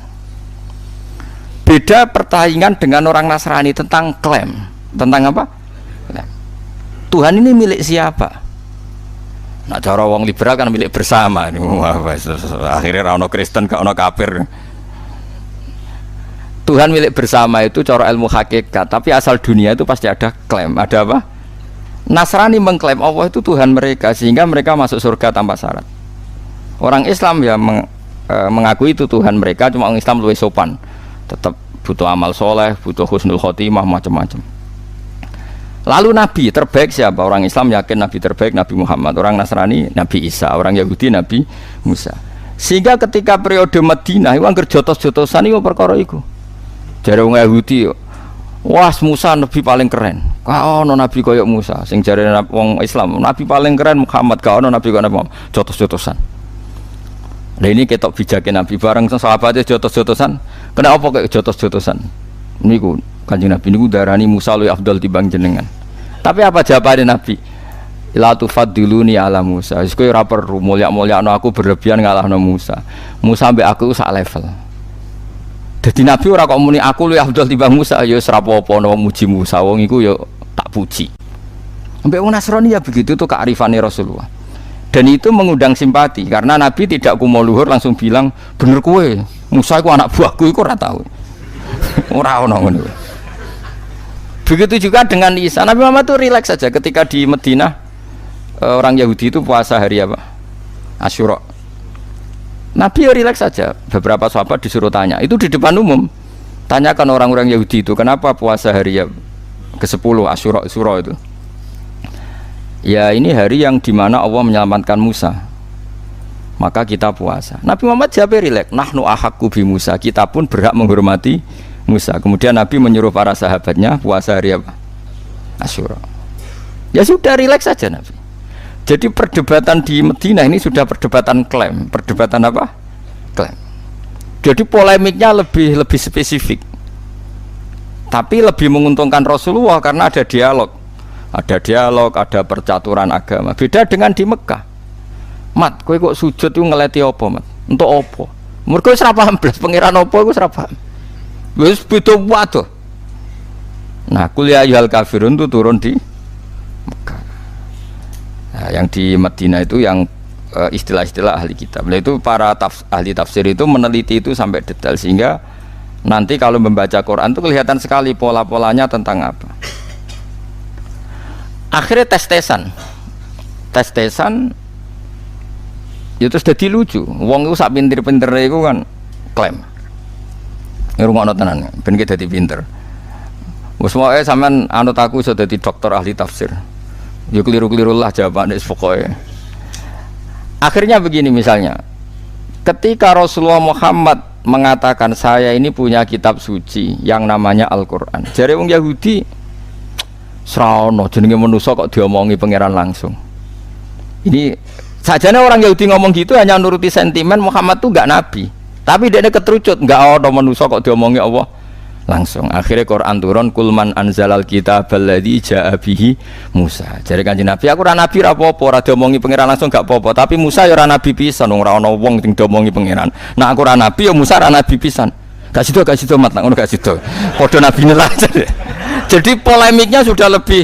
Beda persaingan dengan orang Nasrani tentang klaim. Tentang apa? Tuhan ini milik siapa? Nah, cara wong liberal kan milik bersama. Akhirnya ra ono Kristen, gak ono kafir. Tuhan milik bersama itu cara ilmu hakikat, tapi asal dunia itu pasti ada klaim. Ada apa? Nasrani mengklaim Allah itu Tuhan mereka, sehingga mereka masuk surga tanpa syarat. Orang Islam ya mengakui itu Tuhan mereka, cuma orang Islam lebih sopan, tetap butuh amal soleh, butuh husnul khotimah, macam-macam. Lalu Nabi terbaik siapa? Orang Islam yakin Nabi terbaik Nabi Muhammad, orang Nasrani Nabi Isa, orang Yahudi Nabi Musa. Sehingga ketika periode Madinah itu angger jotos-jotosan itu perkara itu. Jare wong Yahudi yo, wah Musa nabi paling keren. Ka ono nabi koyok Musa. Sing jare wong Islam, nabi paling keren Muhammad, ka ono nabi koyo Muhammad. Jotos-jotosan. Lah ini ketok bijake nabi bareng sahabate jotos-jotosan. Kena apa kok jotos-jotosan? Niku Kanjeng Nabi niku darani Musa luwih afdal timbang jenengan. Tapi apa jawabane Nabi? La tufaddiluni ala Musa. Wis kowe ora perlu mulya-mulyakno aku berlebihan ngalahno Musa. Musa mbek aku sak level. Jadi Nabi ora kok muni aku luwih afdal timbang Musa, ya wis ora apa-apa ana muji Musa, wong iku ya tak puji. Mbek wong Nasrani ya begitu tuh kearifane Rasulullah. Dan itu mengundang simpati karena Nabi tidak kumo luhur langsung bilang bener kowe, Musa iku anak buahku iku ora tau. Ora ono ngono. Begitu juga dengan Isa. Nabi Muhammad itu rileks saja ketika di Madinah orang Yahudi itu puasa hari apa? Asyura. Nabi ya rileks saja. Beberapa sahabat disuruh tanya, itu di depan umum. Tanyakan orang-orang Yahudi itu, kenapa puasa hari ya ke-10 Asyura itu? Ya ini hari yang dimana Allah menyelamatkan Musa, maka kita puasa. Nabi Muhammad jawab rileks, nahnu ahaqqu bi Musa, kita pun berhak menghormati Musa. Kemudian Nabi menyuruh para sahabatnya puasa hari apa? Asyura. Ya sudah, rileks saja Nabi. Jadi perdebatan di Madinah ini sudah perdebatan klaim. Perdebatan apa? Klaim. Jadi polemiknya lebih spesifik. Tapi lebih menguntungkan Rasulullah karena ada dialog. Ada dialog, ada percaturan agama. Beda dengan di Mekah. Mat, kowe kok sujud itu ngeleti apa, Mat? Untuk apa? Mergo wis ora paham blas pangeran apa iku ora paham. Wis beda waduh. Nah, kuliah ayyuhal kafirun itu turun di Mekah. Nah, yang di Madinah itu yang istilah-istilah ahli kitab. Nah, itu para ahli tafsir itu meneliti itu sampai detail sehingga nanti kalau membaca Quran itu kelihatan sekali pola-polanya tentang apa. Akhirnya tes-tesan itu sudah lucu. Wong itu sak pinter-pinter itu kan klaim ngrungokno tenan ben ki dadi pinter. Wes wae sampean anut aku iso dadi dokter ahli tafsir. Ya keliru-keliru lah jawabane pokoke. Akhirnya begini misalnya. Ketika Rasulullah Muhammad mengatakan saya ini punya kitab suci yang namanya Al-Qur'an. Jare wong Yahudi sraono jenenge manusa kok diomongi pangeran langsung. Ini sajane orang Yahudi ngomong gitu hanya nuruti sentimen Muhammad tuh enggak nabi. Tapi dia keterucut enggak ada manusa kok diomongi Allah langsung. Akhirnya Quran turun kulman anzalal kitabal ladzi jaa bihi Musa. Jare Kanjeng Nabi aku ora nabi ora apa-apa, ora diomongi pangeran langsung enggak apa-apa, tapi Musa ya ora nabi pisan, ora ana wong sing diomongi pangeran. Nah aku ora nabi ya Musa ora nabi pisan. Gak sido mat ngono gak sido. Padha nabine lah. Jadi polemiknya sudah lebih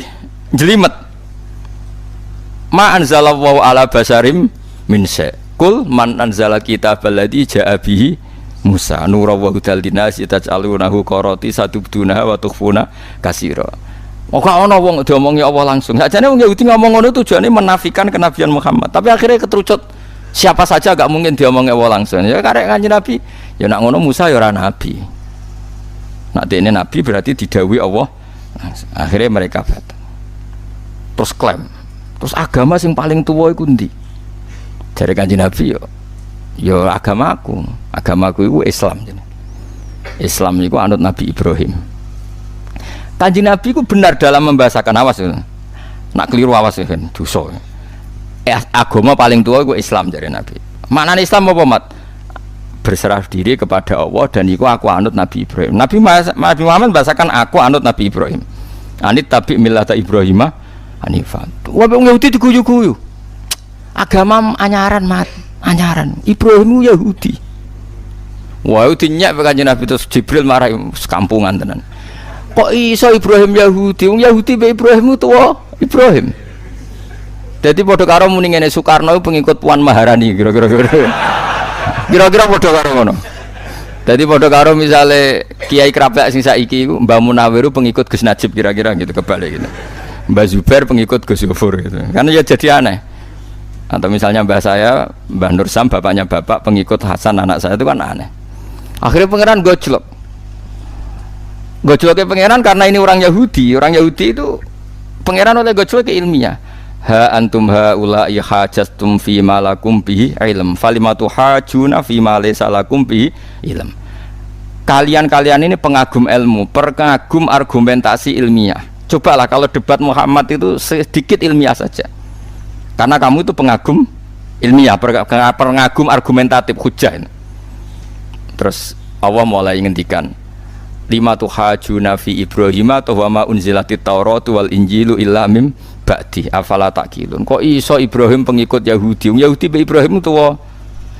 jelimet. Ma anzalallahu ala basarim min syai. Kul man anzala kitabal ladzi jaa bihi Musa nura wa hudal linnas taj'alunahu qarati satubduna wa tukhfuna katsira. Ora ana wong diomongi Allah langsung. Sakjane wong Yahudi ngomong ngono tujuane menafikan kenabian Muhammad. Tapi akhirnya keterucut siapa saja gak mungkin diomongi Allah langsung. Ya karek Kanjeng Nabi, ya nak ngono Musa ya ora nabi. Nak dene nabi berarti didhawuhi Allah. Akhirnya mereka batal. Terus klaim. Terus agama sing paling tua iku ndi? Jare Kanjeng Nabi yo agamaku itu Islam. Islam itu anut Nabi Ibrahim. Kanjeng Nabi itu benar dalam membahasakan, awas ya. Nak keliru awas ya kan dosa. Agama paling tua itu Islam jare Nabi. Maknane Islam apa, Mat? Berserah diri kepada Allah dan iku aku anut Nabi Ibrahim. Nabi Muhammad bahasakan aku anut Nabi Ibrahim. Anit tabi millata Ibrahimah hanifan. Wah wong Yahudi diguyu-guyu. Agama anyaran mat, anyaran. Ibrahim Yahudi. Wah itu nyak Kanjeng Nabi terus Jibril marah sekampungan tenan. Kok iso Ibrahim Yahudi? Wong Yahudi be Ibrahim tuwa Ibrahim. Jadi padha karo muni ngene Soekarno pengikut Puan Maharani kira-kira. Kira-kira padha karo ngono. Jadi padha karo misale Kiai Krapek sing saiki iku Mbah Munawir pengikut Gus Najib kira-kira gitu kebalik gitu. Mbah Zubair pengikut Gus Yofur gitu. Karena ya jadi aneh. Atau misalnya mbah saya, Mbah Nur Sam bapaknya bapak pengikut Hasan anak saya itu kan aneh. Akhirnya pangeran gojlok. Gojloknya pangeran karena ini orang Yahudi. Orang Yahudi itu pangeran oleh gojlok ke ilmiah. Ha antum haula'i hajastum fi ma lakum bihi ilm falimatu hajuna fi ma laysa lakum bihi ilm. Kalian ini pengagum ilmu, pengagum argumentasi ilmiah. Cobalah kalau debat Muhammad itu sedikit ilmiah saja. Karena kamu itu pengagum ilmiah, pengagum argumentatif hujah. Terus Allah mulai ngendikan lima tuhajuna fi Ibrahim atau wa ma unzilatit Tauratu wal Injilu illa mim ba'di afala taqilun. Kok iso Ibrahim pengikut Yahudi? Yahudi be Ibrahim tuwa.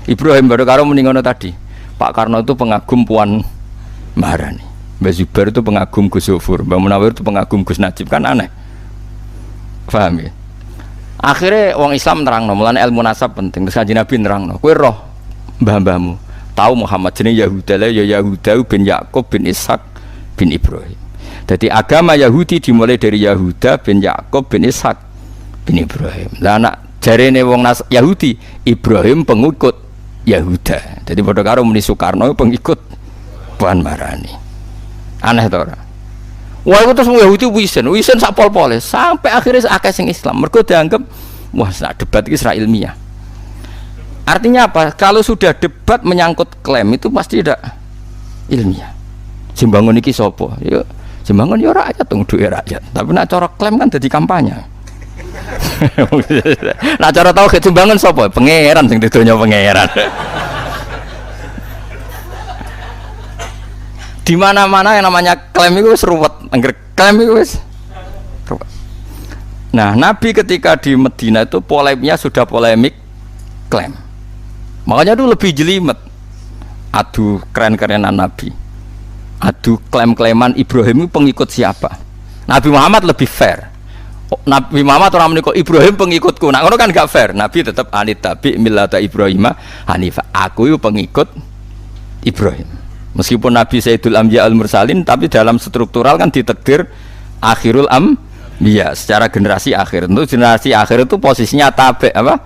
Ibrahim baru karo muni ngono tadi. Pak Karno itu pengagum Puan Maharani. Mbak Zubair itu pengagum Gus Yofur. Mbak Munawir itu pengagum Gus Najib, kan aneh. Paham ya? Akhirnya orang Islam nerangno, mulane ilmu nasab penting. Terus Kanjeng Nabi nerangno, kowe roh mbah-mbahmu tahu Muhammad jenenge Yahuda ya Yahuda bin Yakub bin Ishak bin Ibrahim. Jadi agama Yahudi dimulai dari Yahuda bin Yakub bin Ishak bin Ibrahim. Lah anak jarene wong Yahudi Ibrahim pengikut Yahuda. Jadi padha karo muni Soekarno pengikut Puan Maharani. Aneh to ora? Wah itu terus Yahudi wisen sak pol-pole sampai akhirnya akeh sing Islam. Mergo dianggap wah sak debat iki ora ilmiah. Artinya apa? Kalau sudah debat menyangkut klaim itu pasti tidak ilmiah. Jembangun iki sapa? Ya jembangun ya rakyat dong, duwe rakyat. Tapi nak cara klaim kan dadi kampanye. Nah cara tahu jembangun sapa? Pangeran sing didonya pangeran. Di mana-mana yang namanya klaim itu wis ruwet, angger klaim itu wis ruwet. Nah, Nabi ketika di Medina itu polemiknya sudah polemik klaim. Makanya itu lebih jelimet. Adu keren-kerenan Nabi. Adu klaim-klaiman Ibrahim itu pengikut siapa? Nabi Muhammad lebih fair. Nabi Muhammad orang menikah Ibrahim pengikutku. Nah, itu kan gak fair. Nabi tetap anitabi millata Ibrahim Hanifah. Aku itu pengikut Ibrahim. Meskipun Nabi Sayyidul Anbiya al-Mursalin, tapi dalam struktural kan ditakdir akhirul anbiya, secara generasi akhir. Untuk generasi akhir itu posisinya tabe apa?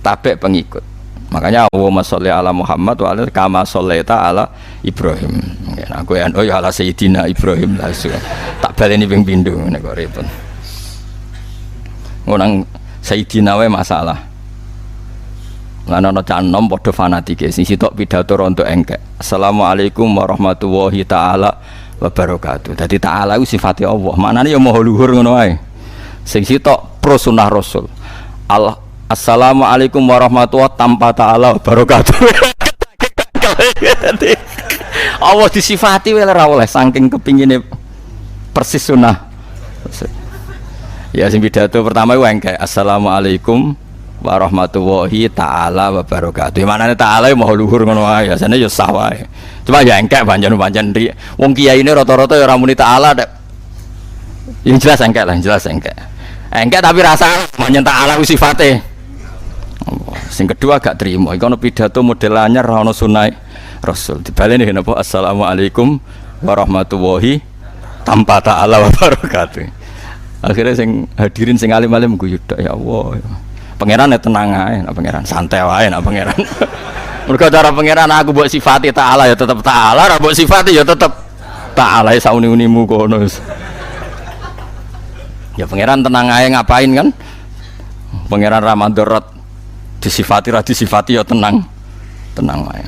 Tabe pengikut. Makanya Allahumma sholli ala Muhammad wa ala kama shollaita ala Ibrahim. Nah, aku yang ala Sayyidina Ibrahim langsung. Tak baleni ping pindho nek kok repot. Ngonang Sayyidina wae masalah. Lan ana canom padha fanatike sing sitok pidato rontok engkek. Assalamualaikum warahmatullahi taala wabarakatuh. Dadi taala iku sifate Allah. Maknane ya maha luhur ngono wae. Sing sitok pro sunnah Rasul. Assalamualaikum warahmatullahi tanpa taala wabarakatuh. Allah disifati wae ora oleh saking kepingine persis sunnah. Ya sing pidato pertama iku engkek. Assalamualaikum warahmatullahi ta'ala wabarakatuh. Manane ta'ala mau luhur ngono wae, biasane ya sah wae. Cuma ya engkek pancen ri. Wong kiai ini rata-rata ya ora muni ta'ala nek. Yang jelas engkek lah, jelas engkek. Engkek tapi rasa menyen ta'ala ku sifate. Sing kedua gak trimo. Iku ono pidato model anyar ora ono sunah Rasul. Dibaleni napa assalamualaikum warahmatullahi tanpa ta'ala wabarakatuh. Akhirnya sing hadirin sing alim-alim guyu ya Allah. Pangeran ya tenang aja, nak pangeran santai wae, nak pangeran. Mereka cara pangeran aku buat sifati ta'ala ya tetap ta'ala, buat sifati ya tetap ta'ala ya sauni-unimu kono. Ya pangeran tenang aja ngapain kan? Pangeran Ramadan disifati ya tenang wae.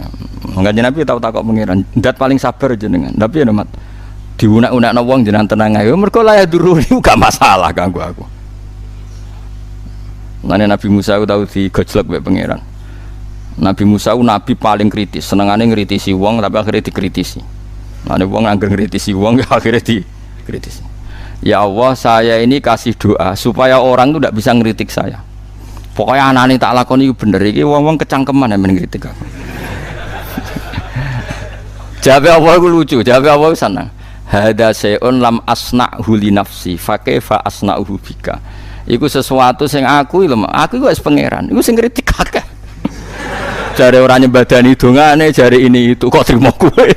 Makanya Nabi tahu tak kok pangeran, dat paling sabar jenengan. Tapi ya mat diunak-unakno wong jenengan tenang aja. Mereka lah ya dulu gak masalah ganggu aku. Makanya Nabi Musa itu tahu digojlok oleh pangeran. Nabi Musa itu nabi paling kritis, senengannya ngritisi wong tapi akhirnya dikritisi. Makanya wong angger ngritisi wong akhirnya dikritisi. Ya Allah, saya ini kasih doa supaya orang itu tidak bisa ngeritik saya. Pokoknya anak-anak tak lakoni itu bener, ini wong kecangkeman yang ngeritik aku. Jawab Allah itu lucu, jawab Allah itu senang. Hada se'un lam asna'hu li nafsi fakaifa asna'uhu bika. Iku sesuatu sing aku wis pangeran. Iku sing kritik akeh. Jare ora nyembadani dongane, jare ini itu kok trimo kowe.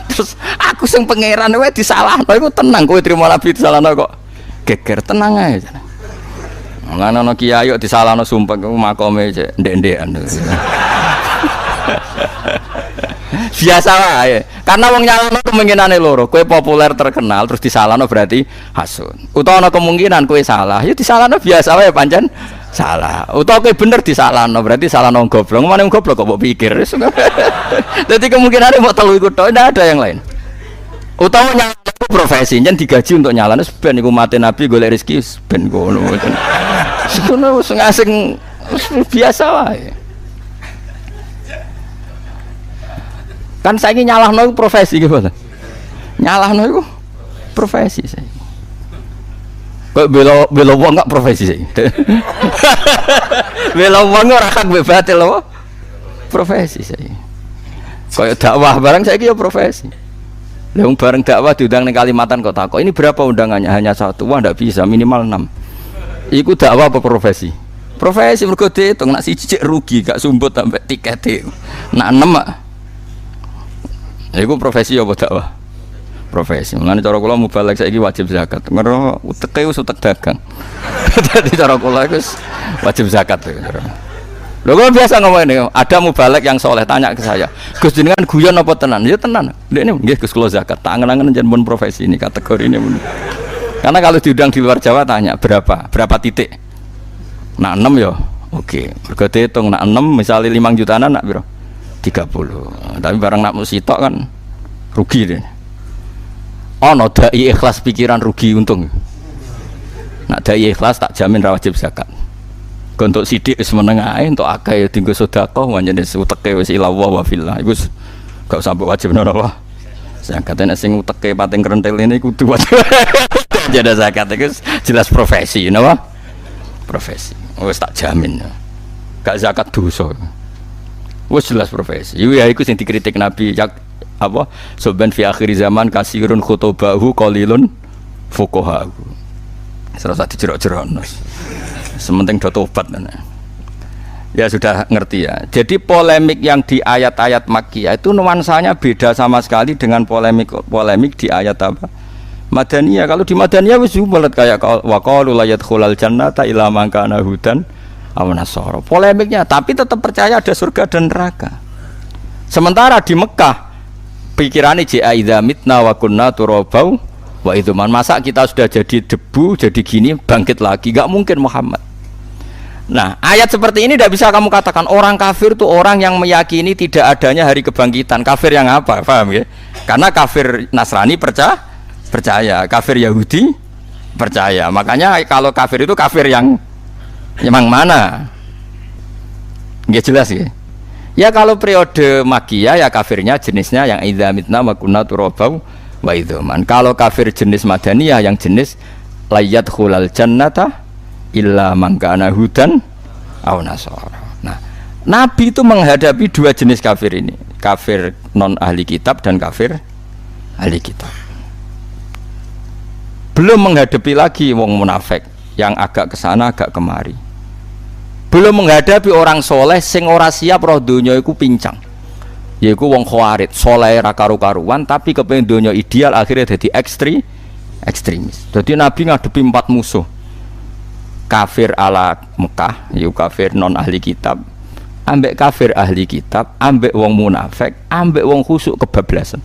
Terus aku sing pangeran wae disalahno iku tenang kowe trimo nabi disalahno kok geger tenang ae. Lan ana kiai kok disalahno sumpah ku makome cek ndek-ndekan. Biasa wae. Karena wong nyalano kemungkinane loro, kowe populer terkenal terus disalahno berarti hasud. Utawa ana kemungkinan kowe salah, ya disalahno biasa wae pancen salah. Utawa kowe bener disalahno berarti salahno goblok. Mane goblok kok mbok pikir. Dadi kemungkinane mbok telu iku tok, ndak ada yang lain. Utawa nyalano profesi yen digaji untuk nyalano ben iku mate Nabi golek rezeki ben ngono. Ngono wis ngasing biasa wae. Kan saiki nyalahno iku profesi gitu. Nyalahno iku profesi saya. Kok bela wong gak profesi saya. Bela wong ora hak batil apa? Profesi saya. Kayak dakwah barang saiki ya profesi. Lah wong bareng dakwah diundang ning Kalimantan kok takok ini berapa undangannya? Hanya satu. Wah ndak bisa, minimal 6. Iku dakwah apa profesi? Profesi mergo diitung nak siji rugi gak sumbut sampai tiket. Nak 6 iku profesi apa dakwah? Profesi. Mulane cara kula mubalek saiki wajib zakat. Ngero uteke wis utek dagang. Dadi cara kula iku wajib zakat. Lho kok biasa ngomong ini, ada mubalek yang soleh tanya ke saya, Gus jenengan guyon apa tenan? Ya tenan. Ini nggih Gus kula zakat. Tak angen-angen jenengan profesi ini kategori ini. Karena kalau diundang di luar Jawa tanya berapa titik? Nak 6 ya. Oke, mergo diitung nak 6 misalnya 5 jutaan nak piro? 30. Tapi barang nak musitok kan rugi deh. Ono dai ikhlas pikiran rugi untung. Nak dai ikhlas tak jamin ra wajib zakat. Untuk sidik wis meneng ae entuk akeh ya dienggo sedekah wanjane uteke wis ilawah wa fillah. Iku gak usah wajib napa. Zakat nek sing uteke pating krentel ini kudu wajib. Jadi zakat itu jelas profesi napa? Profesi. Wis tak jamin. Gak zakat dosa. Wis jelas profesi. Ya iku sing dikritik Nabi apa? Soban fi akhir zaman kasirun khutubahu qalilun fuqaha. Serasa dijerok-jerokno. Sementing do tobat. Ya sudah ngerti ya. Jadi polemik yang di ayat-ayat Makkiyah itu nuansanya beda sama sekali dengan polemik di ayat apa? Madaniyah. Kalau di Madaniyah wis jumelet kayak wa qalu la yadkhulul jannata illa man kana hudan aw nasara. Polemiknya tapi tetap percaya ada surga dan neraka. Sementara di Mekah pikirannya ja idza mitna wa kunna turabau wa idzuman, masa kita sudah jadi debu jadi gini bangkit lagi, enggak mungkin Muhammad. Nah, ayat seperti ini tidak bisa kamu katakan orang kafir itu orang yang meyakini tidak adanya hari kebangkitan. Kafir yang apa? Paham ya? Karena kafir Nasrani percaya, kafir Yahudi percaya. Makanya kalau kafir itu kafir yang mana? Nggak jelas ya. Ya kalau periode Makkiyah ya kafirnya jenisnya yang idza mitna wa kunna turabau wa idzuman. Kalau kafir jenis Madaniyah yang jenis layat khulal jannata illa man kana hudan aw nasara. Nah, Nabi itu menghadapi dua jenis kafir ini, kafir non ahli kitab dan kafir ahli kitab. Belum menghadapi lagi wong munafik yang agak kesana agak kemari. Belum menghadapi orang soleh sing ora siap roh donya iku pincang. Yaiku wong khawarit, soleh ra karu-karuan tapi kepengin donya ideal akhirnya jadi ekstremis. Jadi Nabi ngadepi 4 musuh. Kafir ala Mekah, yaitu kafir non ahli kitab, ambek kafir ahli kitab, ambek wong munafik, ambek wong khusuk kebablasan.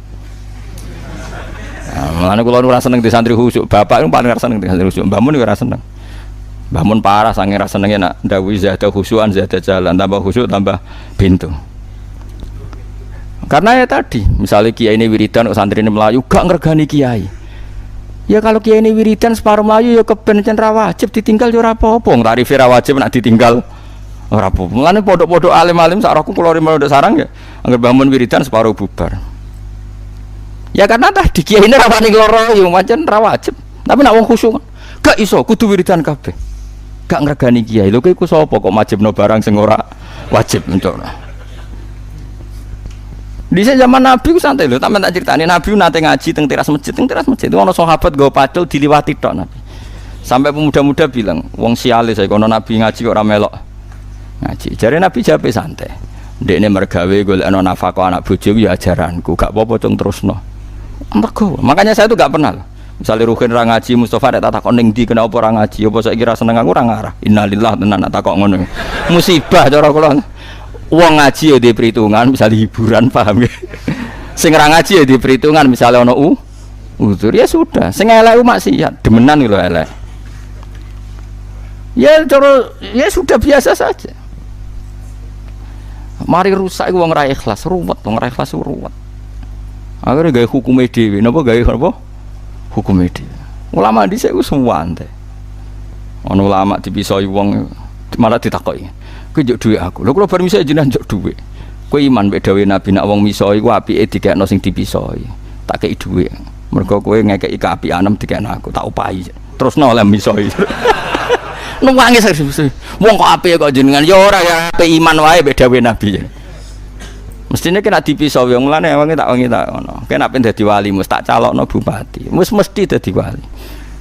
Mulane kula ora seneng di santri khusuk, bapak itu paling ora seneng di santri khusuk, mbahmun ora seneng. Mbahmun parah sange ora senenge nak ndawuhi zada khusuan zada jalan, tambah khusuk tambah pintu. Karena ya tadi, misalnya kiai ini wiridan santri ini melayu, gak ngergani kiai. Ya kalau kiai ini wiridan separuh Melayu ya keben ra wajib ditinggal ya ora apa-apa. Tarif ra wajib nak ditinggal ora apa-apa. Mulane pondok-pondok alim-alim sak rohku kula rimo ndek sarang ya anggere bangun wiridan separuh bubar. Ya karena tadi kiai ini ra wani loro ya pancen ra wajib. Tapi nak wong khusyuk gak iso kudu wiridan kabeh. Gak ngregani kiai. Lho iku sapa kok majibno barang sing ora wajib entuk. Di zaman Nabi ku santai lho, tak ceritani Nabi nate ngaji teng teras masjid itu ana sahabat nggo padel diliwati tok Nabi. Sampai pemuda-muda bilang, wong siale saya kono Nabi ngaji kok ora melok ngaji. Jare Nabi jape santai. Ndekne mergawe golekno nafkah anak bojo ya ajaranku, gak apa-apa cung terusno. Mergo, makanya saya tuh gak pernah. Misalnya Ruhin ra ngaji, Mustafa tak takon ning ndi kenapa ora ngaji, apa saiki ra seneng aku ora ngarah. Innalillah tenan tak takok ngono. Musibah cara kula. Wong ngaji ya di perhitungan, misalnya hiburan, paham ya? Sing ra ngaji ya di perhitungan, misalnya ono uzur ya sudah. Sing elek maksiat, demenan lho elek. Ya ya sudah biasa saja. Mari rusak wong ra ikhlas, ruwet, wong ra ikhlas ruwet. Akhirnya gawe hukume dhewe, napa gawe apa? Hukume dhewe. Ulama dhisik ku suwante. Ono ulama dipisoi wong malah ditakoki. Kowe njuk dhuwit aku. Lho kula bar misoi jenengan njuk dhuwit. Kowe iman mek dawuh Nabi nak wong misoi ku apike dikekno sing dipisoi. Tak kei dhuwit. Mergo kowe ngekeki kaapianem dikekno aku, tak upahi. Terusno oleh misoi. Nuwangi serius. Wong kok apike kok jenengan ya ora ya ape iman wae mek dawuh Nabi. Mestine kena dipisoi wong lane wong tak ngono. Kena ben dadi wali mesti tak calokno bupati. Wis mesti dadi wali.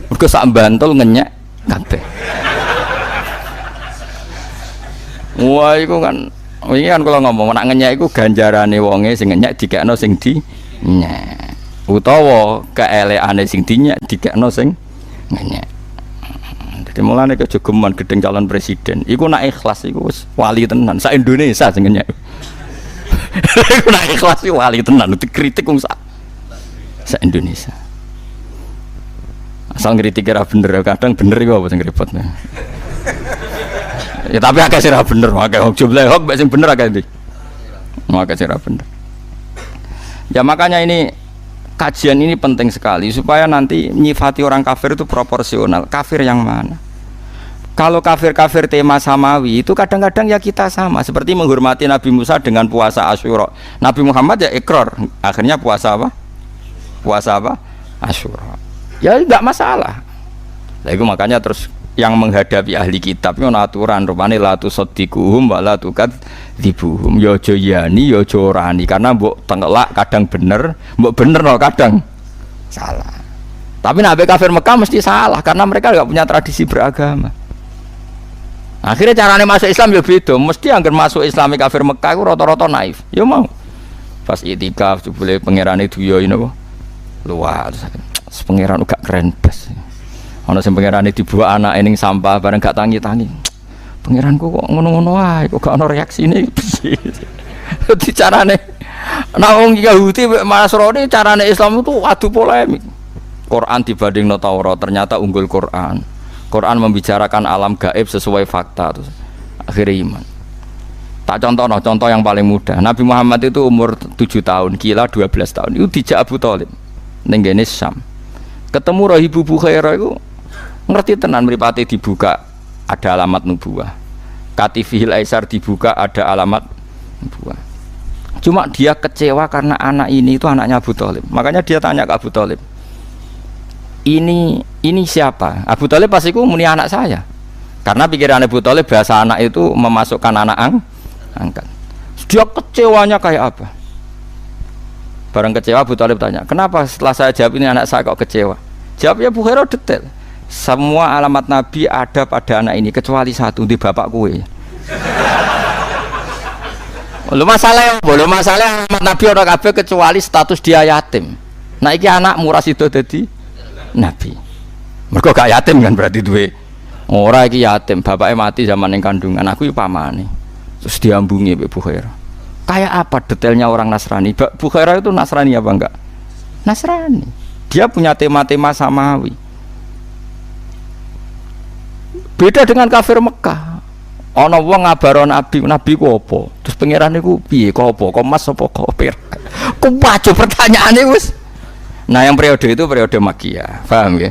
Mergo sak Bantul ngenyek kabeh. Wah, itu kan, ini kan kalau ngomong nak ngenyek itu ganjarane wonge sing ngenyek dikekno sing dinyek. Utawa keeleane sing dinyek dikekno sing ngenyek. Mulane aja geman gedeng calon presiden. Iku nak ikhlas iku wis wali tenan sak Indonesia jenenge. Iku nak ikhlas iku wali tenan dikritik wong sak Indonesia. Asal ngritik ora bener kadang bener iku apa sing repot. Ya tapi akeh sing ora bener, akeh jumlah hok sing bener akeh ndi. Akeh sing ora bener. Ya makanya ini kajian ini penting sekali supaya nanti nyifati orang kafir itu proporsional. Kafir yang mana? Kalau kafir-kafir tema samawi itu kadang-kadang ya kita sama. Seperti menghormati Nabi Musa dengan puasa Asyura. Nabi Muhammad ya ikrar. Akhirnya puasa apa? Puasa apa? Asyura. Ya enggak masalah. Nah itu makanya terus yang menghadapi ahli kitab itu aturan rupane la tusaddiquhum wa la tukadzibuhum. Ya aja yani ya aja orani karena mbok tengelak kadang bener, mbok bener no kadang salah. Tapi nabi kafir Mekah mesti salah karena mereka enggak punya tradisi beragama. Akhirnya caranya masuk Islam ya beda. Mesti anggar masuk Islami kafir Mekah itu rata-rata naif. Ya mau. Pas itikaf jebule pangerane duya ini apa? Luas. Pangeran uga keren blas. Ana sing pangerane dibuat anak ning sampah bareng gak tangi-tangi. Pangeranku kok ngono-ngono wae, kok gak ana reaksine. Dadi carane nek wong Yahudi Nasrani carane Islam itu adu polemik. Quran dibandingno Taurat ternyata unggul Quran. Quran membicarakan alam gaib sesuai fakta terus akhirnya iman. Tak contoh yang paling mudah. Nabi Muhammad itu umur 7 tahun, Kila 12 tahun. Itu dijak Abu Thalib ning gene Syam. Ketemu Rahibu Bukhairah itu ngerti tenan mripate dibuka ada alamat nubuwah. Katifihil Aisar dibuka ada alamat nubuwah. Cuma dia kecewa karena anak ini itu anaknya Abu Thalib. Makanya dia tanya ke Abu Thalib. Ini siapa? Abu Thalib pas iku muni anak saya. Karena pikiran Abu Thalib bahasa anak itu memasukkan anak angkat. Dia kecewanya kayak apa? Barang kecewa Abu Thalib tanya, kenapa setelah saya jawab ini anak saya kok kecewa? Jawabnya Bukhairah detail. Semua alamat Nabi ada pada anak ini kecuali satu di bapak kue. Belum masalah alamat Nabi orang kabeh kecuali status dia yatim. Nah iki anak murah sido dadi Nabi. Mergo gak yatim kan berarti duwe. Ora iki yatim, bapaknya mati zaman yang kandungan. Aku iki pamane. Terus diambungi Mbak Bukhairah. Kayak apa detailnya orang Nasrani? Bukhairah itu Nasrani apa enggak? Nasrani. Dia punya tema-tema samawi. Beda dengan kafir Mekah. Ana wong ngabaro Nabi ku apa? Terus pangeran niku piye? Kok apa? Kok mas apa kok perak? Ku wajo pertanyaane wis. Nah yang periode itu periode Makkiyah, paham ya?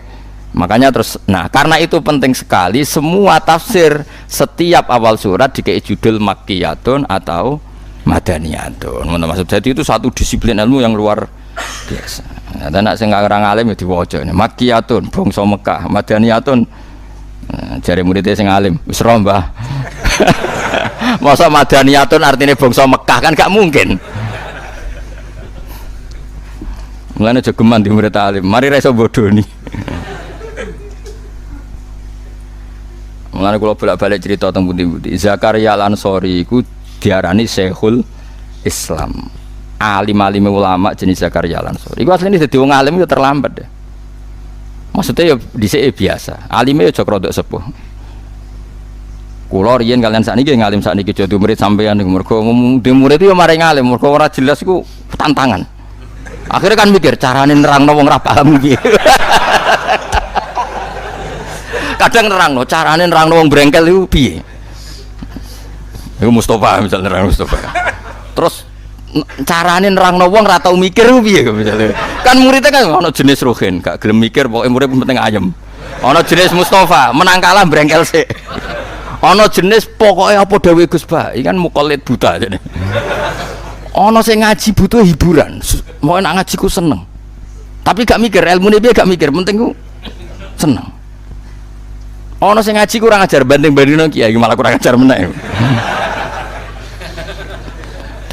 Makanya terus, nah karena itu penting sekali semua tafsir setiap awal surat dikei judul Makkiyatun atau Madaniyatun. Maksud jadi itu satu disiplin ilmu yang luar biasa. Nah, dan nak sing ora alim ya diwaca ini Makkiyatun bangsa Mekah, Madaniyatun jare muridé sing alim wis ro Mbah. Masa Madaniyatun artinya bangsa Mekah kan gak mungkin. Mulane aja geman di murid alim. Mari ra iso bodoni. Mulane kula bolak-balik cerita teng pundi-pundi. Zakaria Al-Ansori iku diarani Syekhul Islam. Alim-alim ulama jenis Zakaria Al-Ansori. Iku asline dadi wong alim yo terlambat deh. Maksudnya yo dhisike biasa. Alime yo aja rodok sepuh. Kula riyen kalian sakniki ngalim sakniki jadi murid sampean mergo di murid yo mari ngalim mergo ora jelas iku tantangan. Akhirnya kan mikir carane nerangno wong ora paham piye. Kadang nerangno carane nerangno wong brengkel iku piye. Iku Mustofa misalnya nerangno Mustofa. Terus carane nerangno wong ora tau mikir ku piye misalnya. Kan muridnya kan ana jenis rohin, gak gelem mikir pokoke murid penting ayem. Ana jenis Mustofa, menang kalah brengkel sik. Ana jenis pokoke apa dawuh Gus Ba, iki kan mukallid buta jane. Ono sing ngaji butuh hiburan, mau nak ngaji ku seneng, tapi gak mikir ilmu ini gak mikir, penting ku seneng. Ono sing ngaji kurang ajar banding kiai malah kurang ajar meneh.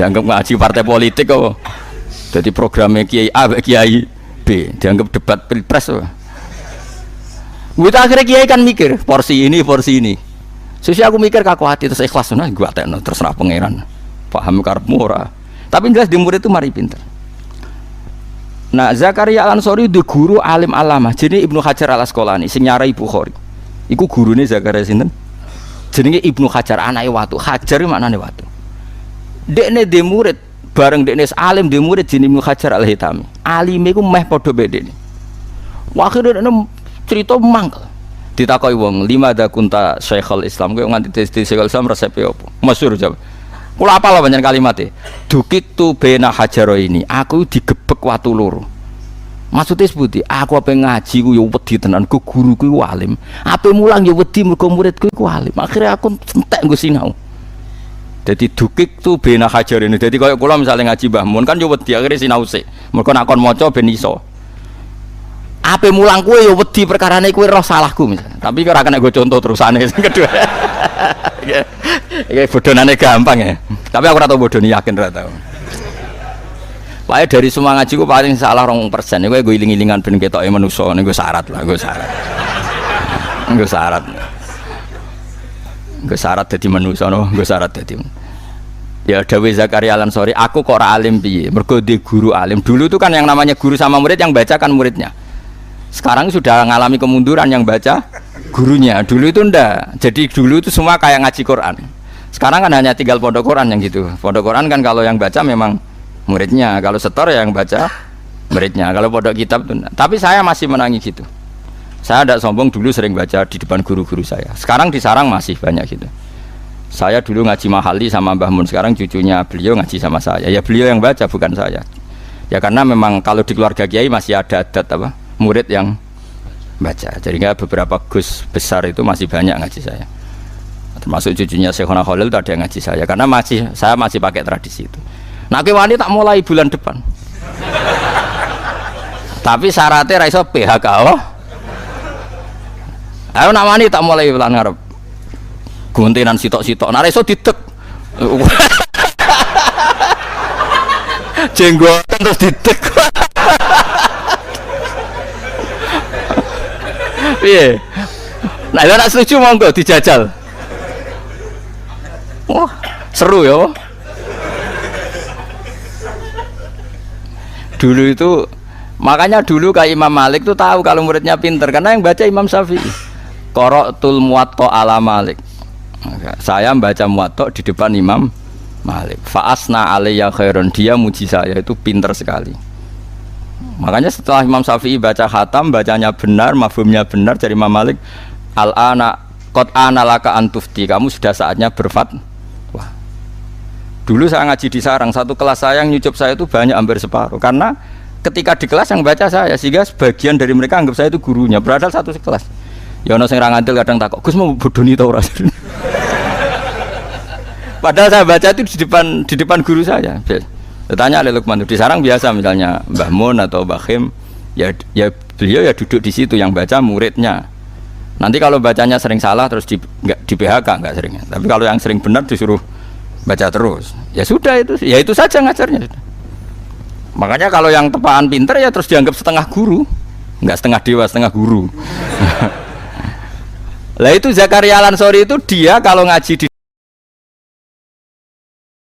Dianggap ngaji partai politik kok, jadi programnya kiai A, kiai B, dianggap debat pilpres. Kita akhirnya kiai kan mikir porsi ini. Susi aku mikir kaku hati terus ikhlas, nah gue tekno terserah pangeran, paham karepmu ora. Tapi jelas di murid itu mari pinter. Nah Zakaria Al-Ansori itu guru alim alama. Jadi Ibnu Hajar Al Asqalani sing nyarai Bukhari. Iku gurune Zakaria sinten? Jenenge Ibnu Hajar, anake Watu. Hajar maknane Watu. Dekne de murid bareng dekne alim de murid jenenge Ibnu Hajar Al-Hitami. Alime iku meh padha bedene. Akhire dekne cerita mangkel. Ditakoki wong, "Lima da kunta Syekhul Islam?" Kowe nganti di Syekhul Islam resepe opo? Masyhur jawab. Kula apal lho panjenengan kalimatnya. Dukik tu bena hajaro ini. Aku digebek watu loro. Maksudnya sebuti, aku apa ngaji ku ya wedi tenan, ku guru ku alim. Apa mulang ya wedi mergo muridku ku alim. Akhirnya aku entek nggo sinau. Jadi dukik tu bena hajar ini. Jadi kalau kula misalnya ngaji Mbah Mun kan ya wedi akhirnya sinau sik. Mergo nek kon maca ben iso. Apa mulang kowe ya wedi perkarane kowe roh salahku misalnya. Tapi ora kena go contoh terusane sing kedua. Iki bodonane gampang ya. Tapi aku ora tau bodoni yakin ora tau. Wae dari semua ngaji ku paling salah 2%. Iku gue iling-ilingan ben ketoke manusa niku syarat lah, gue syarat. Gue syarat. Gue syarat dadi manusa no, gue syarat dadi. Ya Dawe Zakaria Al-Ansori, aku kok ora alim piye? Mergo di guru alim. Dulu itu kan yang namanya guru sama murid yang baca kan muridnya. Sekarang sudah mengalami kemunduran yang baca gurunya. Dulu itu ndak. Jadi dulu itu semua kayak ngaji Quran. Sekarang kan hanya tinggal pondok Quran yang gitu. Pondok Quran kan kalau yang baca memang muridnya, kalau setor yang baca muridnya, kalau pondok kitab itu. Tapi saya masih menangis gitu. Saya tidak sombong, dulu sering baca di depan guru-guru saya. Sekarang di sarang masih banyak gitu. Saya dulu ngaji Mahali sama Mbah Mun, sekarang cucunya beliau ngaji sama saya. Ya beliau yang baca bukan saya. Ya karena memang kalau di keluarga kiai masih ada adat apa murid yang baca. Jadi beberapa gus besar itu masih banyak ngaji saya. Termasuk cucunya Syekhona Khalil itu ada yang ngaji saya. Karena saya masih pakai tradisi itu. Nah kewani tak mulai bulan depan. Tapi syaratnya raiso PHK oh. Ayo nak wani tak mulai bulan ngarep. Guntinan sitok-sitok. Nah raiso didek. Jenggotan terus didek. Iya. Nah itu nak setuju monggo dijajal. Wah seru ya. Dulu itu makanya dulu kayak Imam Malik tuh tahu kalau muridnya pinter karena yang baca Imam Syafi'i. Qara'tul Muwatta ala Malik. Saya membaca Muwatta di depan Imam Malik. Fa asna alayya khairun, dia muji saya itu pinter sekali. Makanya setelah Imam Syafi'i baca khatam, bacanya benar, mafhumnya benar dari Imam Malik, al-ana qad ana laka antufti, kamu sudah saatnya berfatwa. Dulu saya ngaji di sarang, satu kelas saya yang nyucup saya itu banyak hampir separuh karena ketika di kelas yang baca saya, sehingga sebagian dari mereka anggap saya itu gurunya, padahal satu kelas. Ya ono sing ra ngantil kadang takok, "Gus mau bodoni ta ora?" Padahal saya baca itu di depan guru saya. Tanya oleh Lukman di sarang biasa misalnya Mbah Mun atau Mbah Khim, ya beliau ya duduk di situ yang baca muridnya. Nanti kalau bacanya sering salah terus enggak di PHK enggak sering. Tapi kalau yang sering benar disuruh baca terus. Ya sudah itu saja ngajarnya. Makanya kalau yang tepaan pinter ya terus dianggap setengah guru, enggak setengah dewa, setengah guru. Lah itu Zakaria Al-Ansori itu dia kalau ngaji di